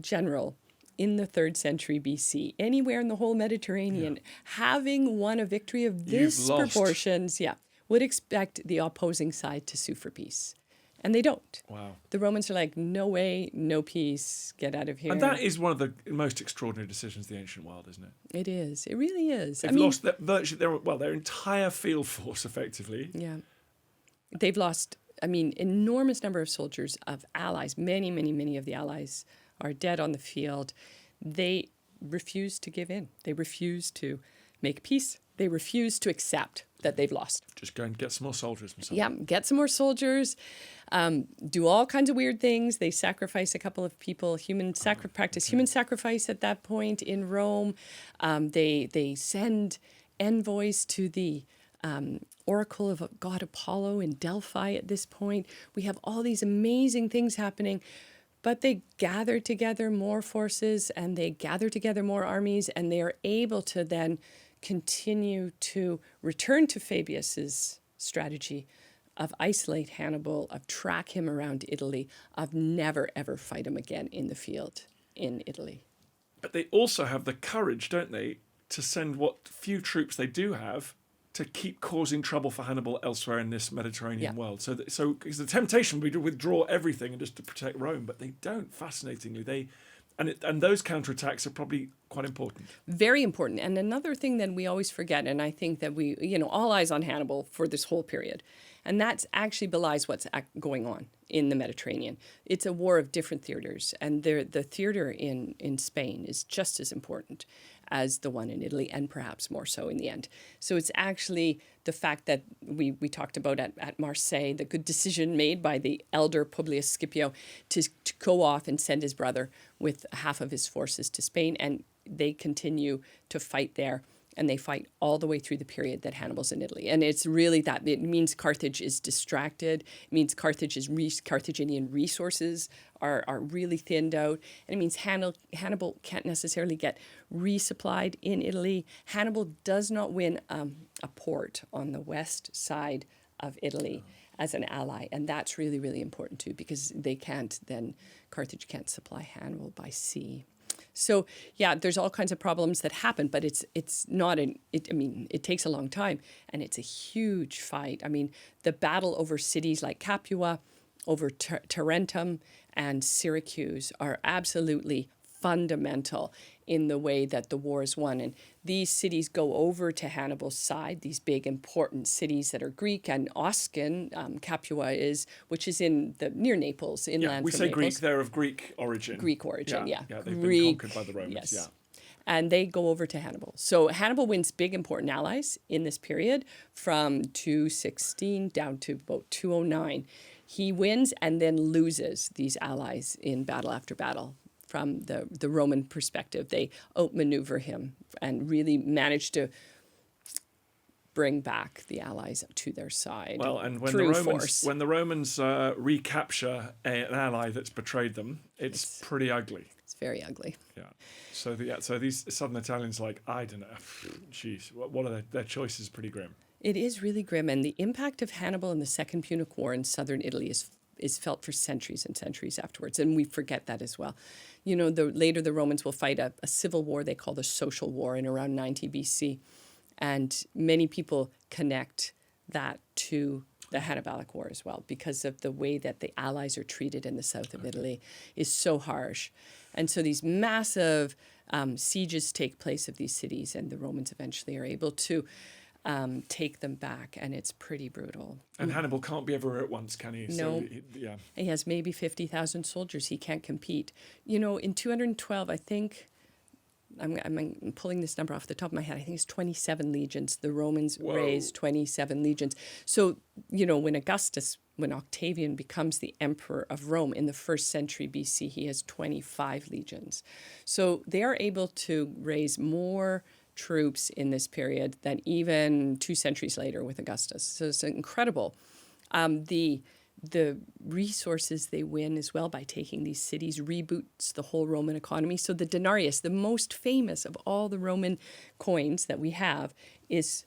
general in the 3rd century BC, anywhere in the whole Mediterranean, having won a victory of this proportions, would expect the opposing side to sue for peace. And they don't. Wow. The Romans are like, no way, no peace, get out of here. And that is one of the most extraordinary decisions of the ancient world, isn't it? It is. It really is. They've lost their entire field force, effectively. Yeah. They've lost, enormous number of soldiers, of allies. Many, many, many of the allies are dead on the field. They refuse to give in. They refuse to make peace. They refuse to accept that they've lost. Just go and get some more soldiers. Yeah, get some more soldiers. Do all kinds of weird things. They sacrifice a couple of people. Practice human sacrifice at that point in Rome. They send envoys to the oracle of god Apollo in Delphi at this point. We have all these amazing things happening. But they gather together more forces, and they gather together more armies, and they are able to then continue to return to Fabius's strategy of isolate Hannibal, of track him around Italy, of never, ever fight him again in the field in Italy. But they also have the courage, don't they, to send what few troops they do have to keep causing trouble for Hannibal elsewhere in this Mediterranean world. So because the temptation would be to withdraw everything and just to protect Rome, but they don't. Fascinatingly, and those counterattacks are probably quite important. Very important. And another thing that we always forget, and I think that we, all eyes on Hannibal for this whole period, and that's actually belies what's going on in the Mediterranean. It's a war of different theaters, and the theater in Spain is just as important as the one in Italy, and perhaps more so in the end. So it's actually the fact that we talked about at Marseille, the good decision made by the elder Publius Scipio to go off and send his brother with half of his forces to Spain, and they continue to fight there. And they fight all the way through the period that Hannibal's in Italy. And it's really that. It means Carthage is distracted. It means Carthaginian resources are really thinned out. And it means Hannibal can't necessarily get resupplied in Italy. Hannibal does not win a port on the west side of Italy as an ally. And that's really, really important too, because Carthage can't supply Hannibal by sea. So, there's all kinds of problems that happen, but it takes a long time, and it's a huge fight. I mean, the battle over cities like Capua, over Tarentum and Syracuse are absolutely fundamental in the way that the war is won. And these cities go over to Hannibal's side, these big important cities that are Greek, and Oscan, Capua which is near Naples, inland we from say Naples. Greek, they're of Greek origin. Greek origin, yeah. Yeah, they've Greek, been conquered by the Romans, yes. And they go over to Hannibal. So Hannibal wins big important allies in this period from 216 down to about 209. He wins and then loses these allies in battle after battle. From the Roman perspective, they outmaneuver him and really manage to bring back the allies to their side. Well, and when the Romans recapture an ally that's betrayed them, it's pretty ugly. It's very ugly. Yeah. So these southern Italians, I don't know, jeez, what are their choices? Pretty grim. It is really grim, and the impact of Hannibal in the Second Punic War in southern Italy is felt for centuries and centuries afterwards, and we forget that as well. Later the Romans will fight a civil war they call the Social War in around 90 BC, and many people connect that to the Hannibalic War as well because of the way that the allies are treated in the south of Italy is so harsh. And so these massive sieges take place of these cities, and the Romans eventually are able to take them back, and it's pretty brutal. And Hannibal can't be everywhere at once, can he? No. So, he has maybe 50,000 soldiers. He can't compete. In 212, I think, I'm pulling this number off the top of my head, I think it's 27 legions. The Romans raised 27 legions. So, when Octavian becomes the emperor of Rome in the 1st century BC, he has 25 legions. So they are able to raise more troops in this period than even 2 centuries later with Augustus. So it's incredible. The resources they win as well by taking these cities reboots the whole Roman economy. So the denarius, the most famous of all the Roman coins that we have, is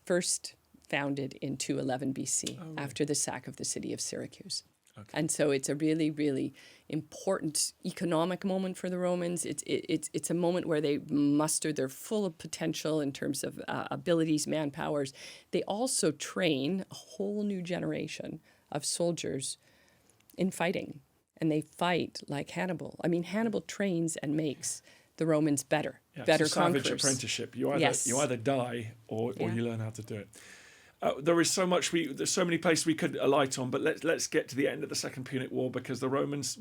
first founded in 211 BC after the sack of the city of Syracuse. Okay. And so it's a really, really important economic moment for the Romans. It's a moment where they muster their full potential in terms of abilities, manpowers. They also train a whole new generation of soldiers in fighting, and they fight like Hannibal. I mean, Hannibal trains and makes the Romans better it's a conquerors. Savage apprenticeship. You either die or you learn how to do it. There is so much there's so many places we could alight on, but let's get to the end of the Second Punic War, because the Romans,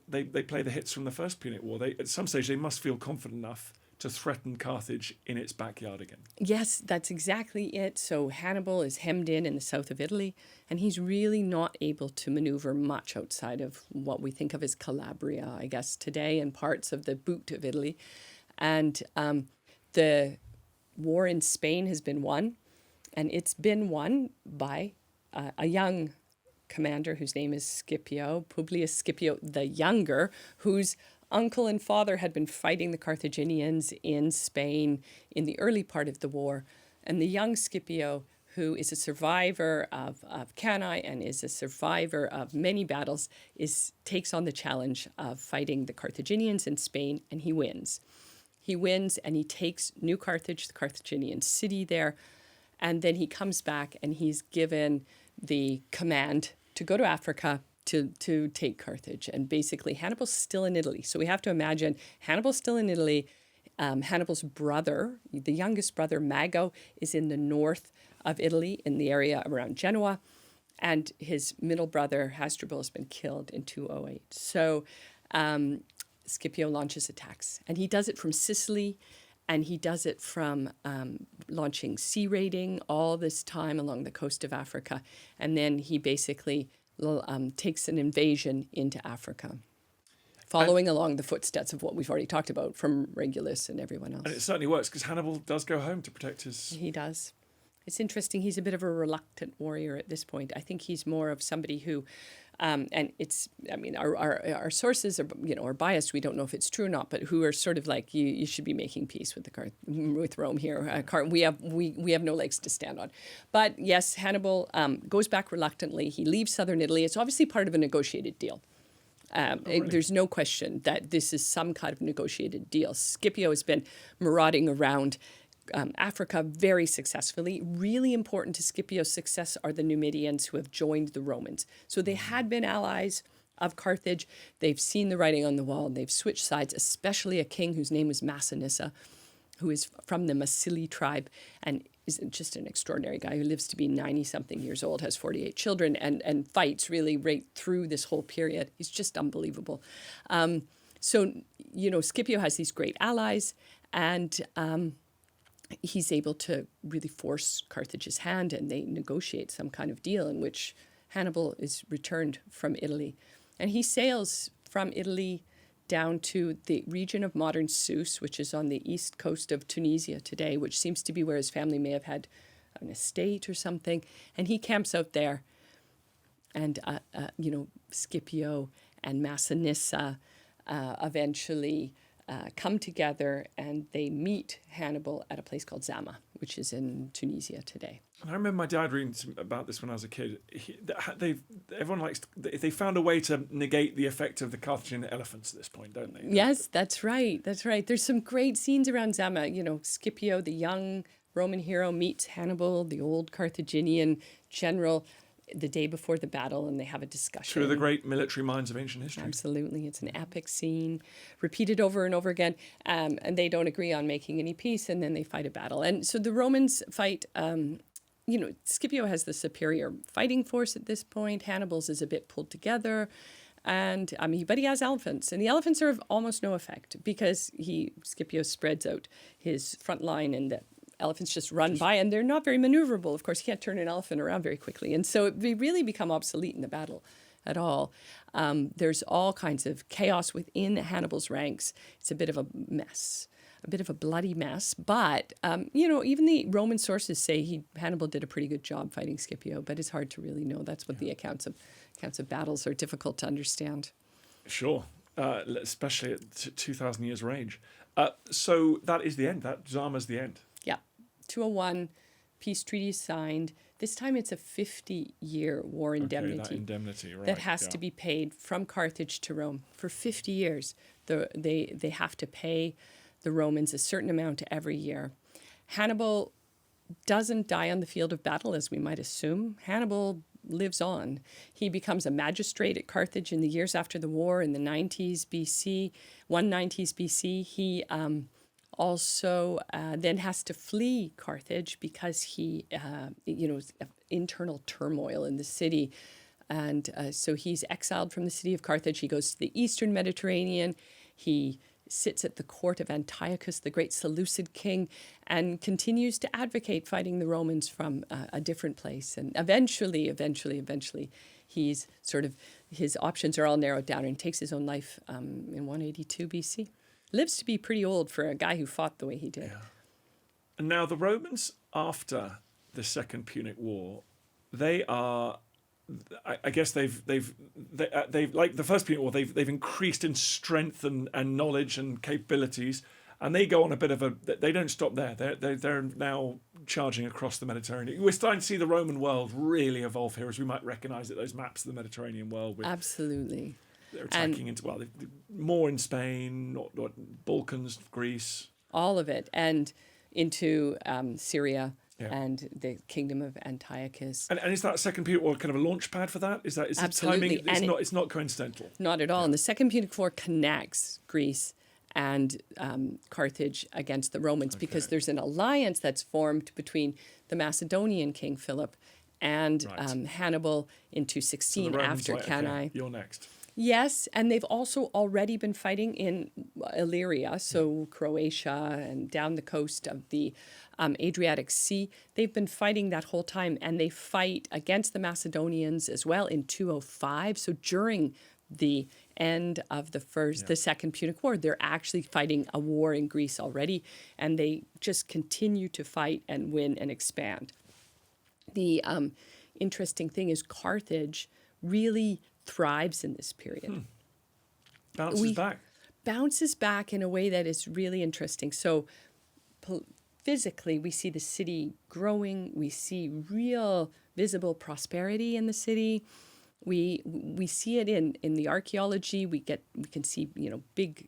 they play the hits from the First Punic War. At some stage they must feel confident enough to threaten Carthage in its backyard again. Yes, that's exactly it. So Hannibal is hemmed in the south of Italy, and he's really not able to maneuver much outside of what we think of as Calabria, I guess, today, and parts of the boot of Italy. And the war in Spain has been won. And it's been won by a young commander whose name is Scipio, Publius Scipio the Younger, whose uncle and father had been fighting the Carthaginians in Spain in the early part of the war. And the young Scipio, who is a survivor of Cannae and is a survivor of many battles, takes on the challenge of fighting the Carthaginians in Spain, and he wins. He wins, and he takes New Carthage, the Carthaginian city there, And then he comes back and he's given the command to go to Africa to take Carthage. And basically, Hannibal's still in Italy. So we have to imagine Hannibal's still in Italy. Hannibal's brother, the youngest brother, Mago, is in the north of Italy, in the area around Genoa. And his middle brother, Hasdrubal, has been killed in 208. So Scipio launches attacks. And he does it from Sicily, and he does it from launching sea raiding all this time along the coast of Africa. And then he basically takes an invasion into Africa, following along the footsteps of what we've already talked about from Regulus and everyone else. And it certainly works, because Hannibal does go home to protect his... He does. It's interesting. He's a bit of a reluctant warrior at this point. I think he's more of somebody who, and it's, I mean, our sources are biased. We don't know if it's true or not, but who are sort of like, you should be making peace with with Rome here. We have no legs to stand on. But yes, Hannibal goes back reluctantly. He leaves southern Italy. It's obviously part of a negotiated deal. Really? There's no question that this is some kind of negotiated deal. Scipio has been marauding around Africa very successfully. Really important to Scipio's success are the Numidians who have joined the Romans. So they had been allies of Carthage. They've seen the writing on the wall, and they've switched sides, especially a king whose name was Massinissa, who is from the Massili tribe and is just an extraordinary guy who lives to be 90-something years old, has 48 children, and fights really right through this whole period. He's just unbelievable. So, Scipio has these great allies, and he's able to really force Carthage's hand, and they negotiate some kind of deal in which Hannibal is returned from Italy. And he sails from Italy down to the region of modern Sousse, which is on the east coast of Tunisia today, which seems to be where his family may have had an estate or something. And he camps out there. And, Scipio and Massinissa eventually come together, and they meet Hannibal at a place called Zama, which is in Tunisia today. And I remember my dad reading about this when I was a kid. They found a way to negate the effect of the Carthaginian elephants at this point, don't they? Yes, that's right. That's right. There's some great scenes around Zama. Scipio, the young Roman hero, meets Hannibal, the old Carthaginian general, the day before the battle, and they have a discussion. Two of the great military minds of ancient history. Absolutely. It's an epic scene, repeated over and over again, and they don't agree on making any peace, and then they fight a battle. And so the Romans fight, Scipio has the superior fighting force at this point. Hannibal's is a bit pulled together, and but he has elephants, and the elephants are of almost no effect because Scipio spreads out his front line, and the elephants just run by, and they're not very maneuverable. Of course, you can't turn an elephant around very quickly. And so they really become obsolete in the battle at all. There's all kinds of chaos within Hannibal's ranks. It's a bit of a mess, a bit of a bloody mess. But, even the Roman sources say Hannibal did a pretty good job fighting Scipio, but it's hard to really know. That's what the accounts of battles are difficult to understand. Sure, especially at 2,000 years range. So that is the end. That Zama's the end. 201, peace treaty signed. This time it's a 50-year war indemnity. Okay, that indemnity, right. That has to be paid from Carthage to Rome. For 50 years, they have to pay the Romans a certain amount every year. Hannibal doesn't die on the field of battle, as we might assume. Hannibal lives on. He becomes a magistrate at Carthage in the years after the war, in the 190s BC. He also then has to flee Carthage because internal turmoil in the city. And so he's exiled from the city of Carthage. He goes to the eastern Mediterranean. He sits at the court of Antiochus, the great Seleucid king, and continues to advocate fighting the Romans from a different place. And eventually, he's his options are all narrowed down, and takes his own life in 182 BC. Lives to be pretty old for a guy who fought the way he did. Yeah. And now the Romans, after the Second Punic War, they are, I guess they've like the First Punic War, they've increased in strength and knowledge and capabilities, and they go on a bit of they don't stop there. They're now charging across the Mediterranean. We're starting to see the Roman world really evolve here, as we might recognise it, those maps of the Mediterranean world. Absolutely. They're attacking more in Spain, Balkans, Greece. All of it, and into Syria and the kingdom of Antiochus. And is that Second Punic War kind of a launch pad for that? Is it Absolutely. timing? It's not coincidental. Not at all. And the Second Punic War connects Greece and Carthage against the Romans because there's an alliance that's formed between the Macedonian king Philip and Hannibal in 216 after Cannae. Okay, you're next. Yes, and they've also already been fighting in Illyria, so Croatia and down the coast of the Adriatic Sea. They've been fighting that whole time, and they fight against the Macedonians as well in 205. So during the end of the Second Punic War, they're actually fighting a war in Greece already, and they just continue to fight and win and expand. The interesting thing is Carthage really thrives in this period. Bounces back in a way that is really interesting. So physically, we see the city growing. We see real visible prosperity in the city. We see it in the archaeology. We can see big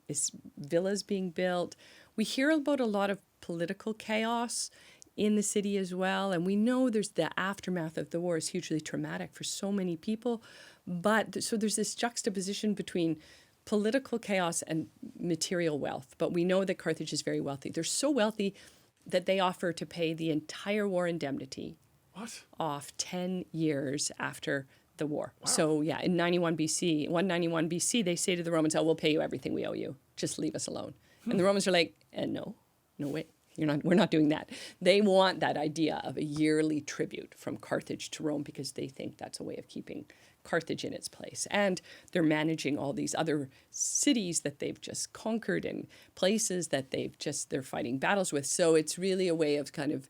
villas being built. We hear about a lot of political chaos in the city as well, and we know there's the aftermath of the war is hugely traumatic for so many people. But so there's this juxtaposition between political chaos and material wealth. But we know that Carthage is very wealthy. They're so wealthy that they offer to pay the entire war indemnity off 10 years after the war. Wow. So yeah, in 191 BC, they say to the Romans, "Oh, we'll pay you everything we owe you. Just leave us alone." And the Romans are like, no way. We're not doing that. They want that idea of a yearly tribute from Carthage to Rome because they think that's a way of keeping Carthage in its place. And they're managing all these other cities that they've just conquered and places that they're fighting battles with. So it's really a way of kind of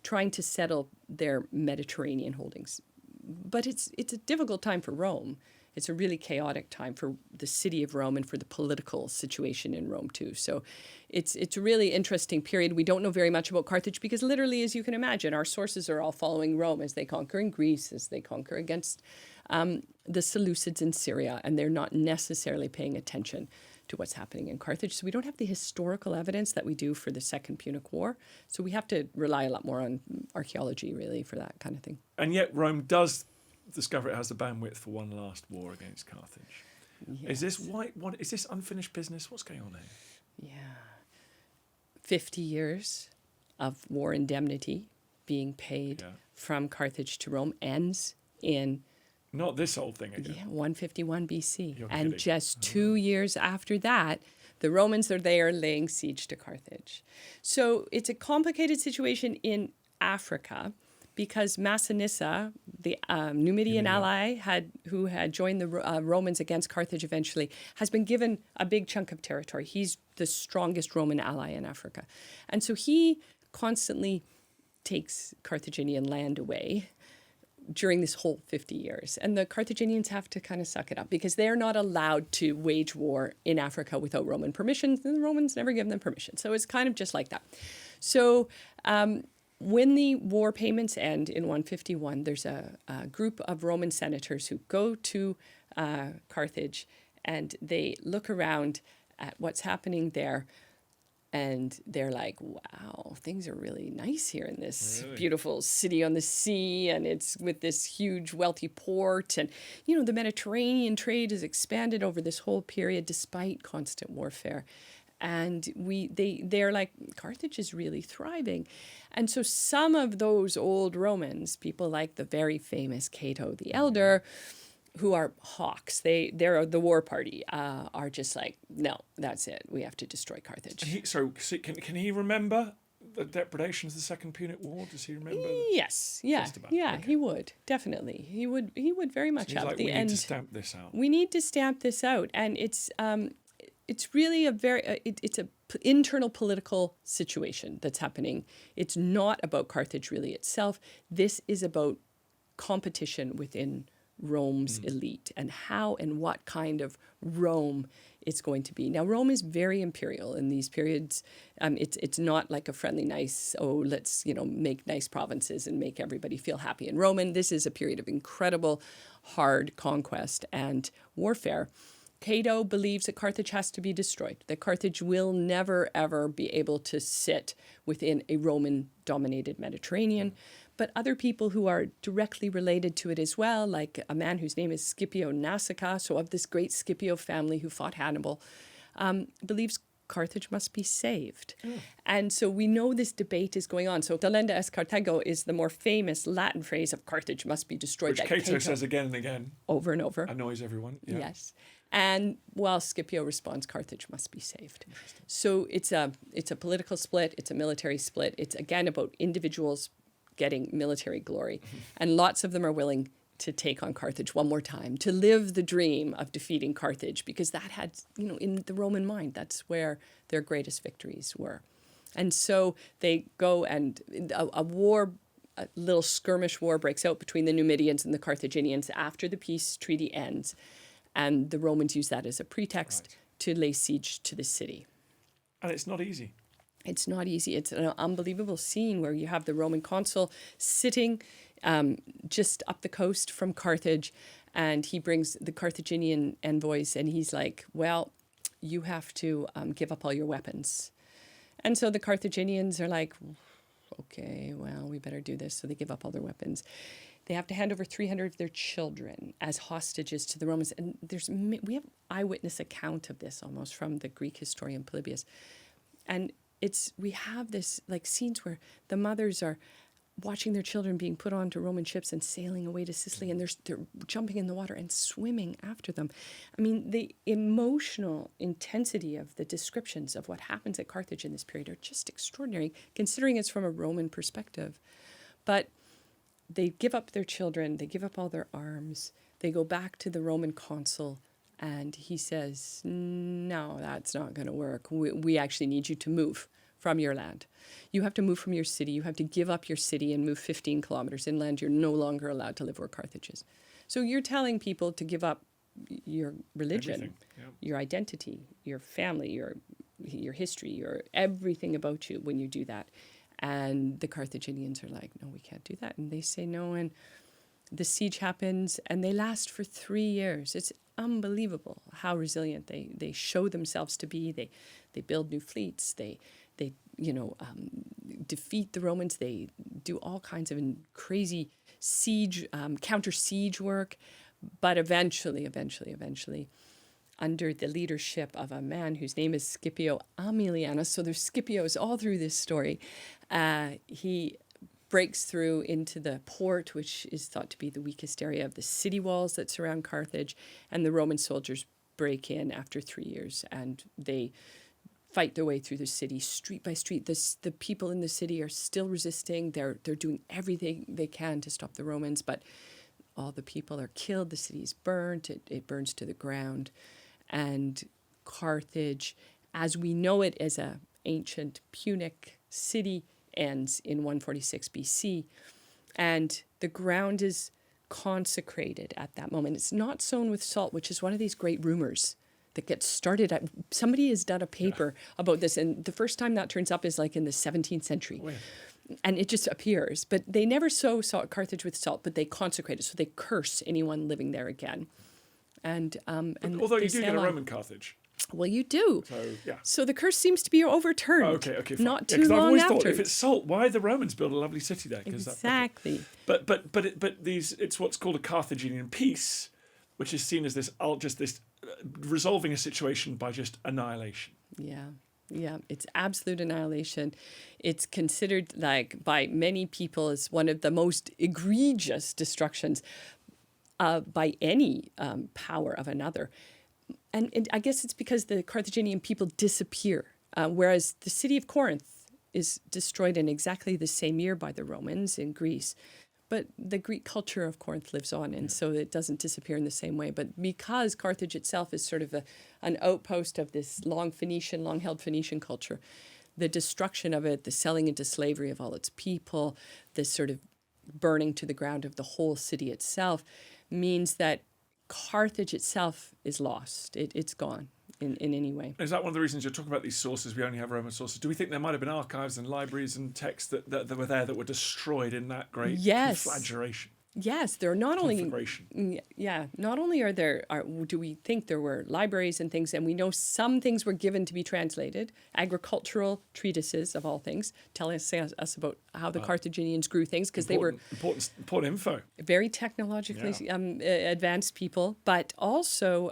trying to settle their Mediterranean holdings. But it's a difficult time for Rome. It's a really chaotic time for the city of Rome and for the political situation in Rome too. So it's a really interesting period. We don't know very much about Carthage because literally, as you can imagine, our sources are all following Rome as they conquer in Greece, as they conquer against the Seleucids in Syria, and they're not necessarily paying attention to what's happening in Carthage. So we don't have the historical evidence that we do for the Second Punic War. So we have to rely a lot more on archaeology, really, for that kind of thing. And yet Rome does discover it has the bandwidth for one last war against Carthage. Yes. Is this unfinished business? What's going on here? Yeah. 50 years of war indemnity being paid from Carthage to Rome ends in... Not this old thing again. Yeah, 151 BC. You're and kidding. Just 2 years after that, the Romans are there laying siege to Carthage. So it's a complicated situation in Africa because Massinissa, the Numidian ally who had joined the Romans against Carthage eventually, has been given a big chunk of territory. He's the strongest Roman ally in Africa. And so he constantly takes Carthaginian land away during this whole 50 years. And the Carthaginians have to kind of suck it up because they're not allowed to wage war in Africa without Roman permission. And the Romans never give them permission. So it's kind of just like that. So when the war payments end in 151, there's a group of Roman senators who go to Carthage and they look around at what's happening there. And they're like, wow, things are really nice here in this beautiful city on the sea. And it's with this huge wealthy port. And, the Mediterranean trade has expanded over this whole period despite constant warfare. And they're like, Carthage is really thriving. And so some of those old Romans, people like the very famous Cato the Elder, who are hawks, they're the war party, are just like, no, that's it. We have to destroy Carthage. Can he remember the depredations of the Second Punic War? Does he remember? Yes, he would definitely. He would very much have. We need to stamp this out. We need to stamp this out, and it's really it's a internal political situation that's happening. It's not about Carthage really itself. This is about competition within Rome's elite and how and what kind of Rome it's going to be. Now, Rome is very imperial in these periods. It's not like a friendly, nice, let's, make nice provinces and make everybody feel happy in Roman. This is a period of incredible hard conquest and warfare. Cato believes that Carthage has to be destroyed, that Carthage will never, ever be able to sit within a Roman-dominated Mediterranean. But other people who are directly related to it as well, like a man whose name is Scipio Nasica, so of this great Scipio family who fought Hannibal, believes Carthage must be saved. And so we know this debate is going on. So delenda est Carthago is the more famous Latin phrase of Carthage must be destroyed. Which Cato says again and again. Over and over. Annoys everyone. Yeah. Yes. And while Scipio responds, Carthage must be saved. So it's a political split. It's a military split. It's again about individuals getting military glory. And lots of them are willing to take on Carthage one more time, to live the dream of defeating Carthage, because that had, in the Roman mind, that's where their greatest victories were. And so they go and a little skirmish war breaks out between the Numidians and the Carthaginians after the peace treaty ends. And the Romans use that as a pretext to lay siege to the city. And it's not easy. It's not easy. It's an unbelievable scene where you have the Roman consul sitting just up the coast from Carthage, and he brings the Carthaginian envoys, and he's like, well, you have to give up all your weapons. And so the Carthaginians are like, okay, well, we better do this. So they give up all their weapons. They have to hand over 300 of their children as hostages to the Romans. And we have eyewitness account of this almost from the Greek historian Polybius. And we have this like scenes where the mothers are watching their children being put onto Roman ships and sailing away to Sicily, and they're jumping in the water and swimming after them. I mean, the emotional intensity of the descriptions of what happens at Carthage in this period are just extraordinary, considering it's from a Roman perspective. But they give up their children, they give up all their arms, they go back to the Roman consul, and he says, no, that's not going to work. We actually need you to move from your land. You have to move from your city. You have to give up your city and move 15 kilometers inland. You're no longer allowed to live where Carthage is. So you're telling people to give up your religion, your identity, your family, your history, your everything about you when you do that. And the Carthaginians are like, no, we can't do that. And they say no, and the siege happens, and they last for 3 years. It's unbelievable how resilient they show themselves to be. They build new fleets. They defeat the Romans. They do all kinds of crazy siege, counter siege work. But eventually, under the leadership of a man whose name is Scipio Aemilianus, so there's Scipios all through this story, he breaks through into the port, which is thought to be the weakest area of the city walls that surround Carthage, and the Roman soldiers break in after 3 years, and they fight their way through the city street by street. The people in the city are still resisting. They're doing everything they can to stop the Romans, but all the people are killed. The city is burnt. It burns to the ground. And Carthage, as we know it as an ancient Punic city, ends in 146 BC. And the ground is consecrated at that moment. It's not sown with salt, which is one of these great rumors that gets started. Somebody has done a paper about this, and the first time that turns up is like in the 17th century. Oh, yeah. And it just appears. But they never sow Carthage with salt, but they consecrate it, so they curse anyone living there again. And although you do get a Roman Carthage. Well, you do. So, yeah. So the curse seems to be overturned. Oh, okay, fine. Not too long I've always after. thought, if it's salt, why the Romans build a lovely city there? Exactly. It's what's called a Carthaginian peace, which is seen as this resolving a situation by just annihilation. Yeah, it's absolute annihilation. It's considered by many people as one of the most egregious destructions by any power of another. And I guess it's because the Carthaginian people disappear, whereas the city of Corinth is destroyed in exactly the same year by the Romans in Greece. But the Greek culture of Corinth lives on, and so it doesn't disappear in the same way. But because Carthage itself is sort of an outpost of this long-held Phoenician culture, the destruction of it, the selling into slavery of all its people, the sort of burning to the ground of the whole city itself, means that Carthage itself is lost. It's gone in any way. Is that one of the reasons you're talking about these sources? We only have Roman sources. Do we think there might have been archives and libraries and texts that were there that were destroyed in that great conflagration? Yes, there are not only conflagration. not only do we think there were libraries and things, and we know some things were given to be translated. Agricultural treatises of all things tell us about how the Carthaginians grew things, because they were important info. very technologically advanced people. But also,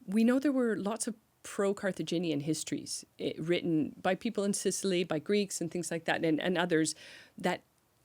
we know there were lots of pro-Carthaginian histories written by people in Sicily, by Greeks and things like that, and others that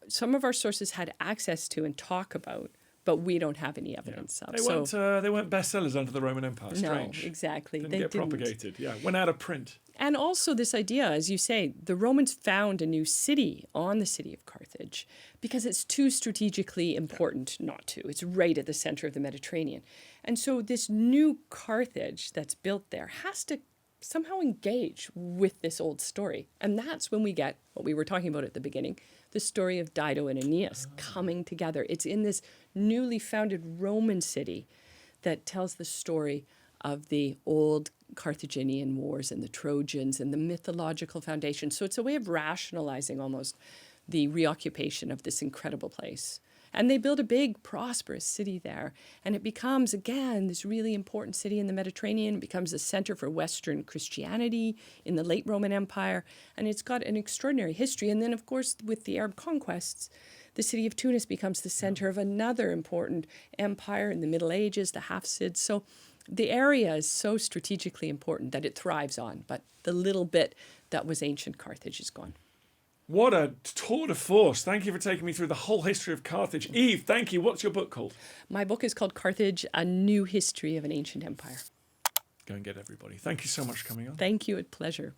some of our sources had access to and talk about, but we don't have any evidence of. They weren't bestsellers under the Roman Empire. Strange. No, exactly. Didn't get propagated. Yeah, went out of print. And also this idea, as you say, the Romans found a new city on the city of Carthage because it's too strategically important not to. It's right at the center of the Mediterranean. And so this new Carthage that's built there has to somehow engage with this old story. And that's when we get what we were talking about at the beginning, the story of Dido and Aeneas coming together. It's in this newly founded Roman city that tells the story of the old Carthaginian wars and the Trojans and the mythological foundation. So it's a way of rationalizing almost the reoccupation of this incredible place. And they build a big, prosperous city there. And it becomes, again, this really important city in the Mediterranean. It becomes a center for Western Christianity in the late Roman Empire. And it's got an extraordinary history. And then, of course, with the Arab conquests, the city of Tunis becomes the center of another important empire in the Middle Ages, the Hafsids. So the area is so strategically important that it thrives on. But the little bit that was ancient Carthage is gone. What a tour de force. Thank you for taking me through the whole history of Carthage. Eve, thank you. What's your book called? My book is called Carthage, A New History of an Ancient Empire. Go and get everybody. Thank you so much for coming on. Thank you. A pleasure.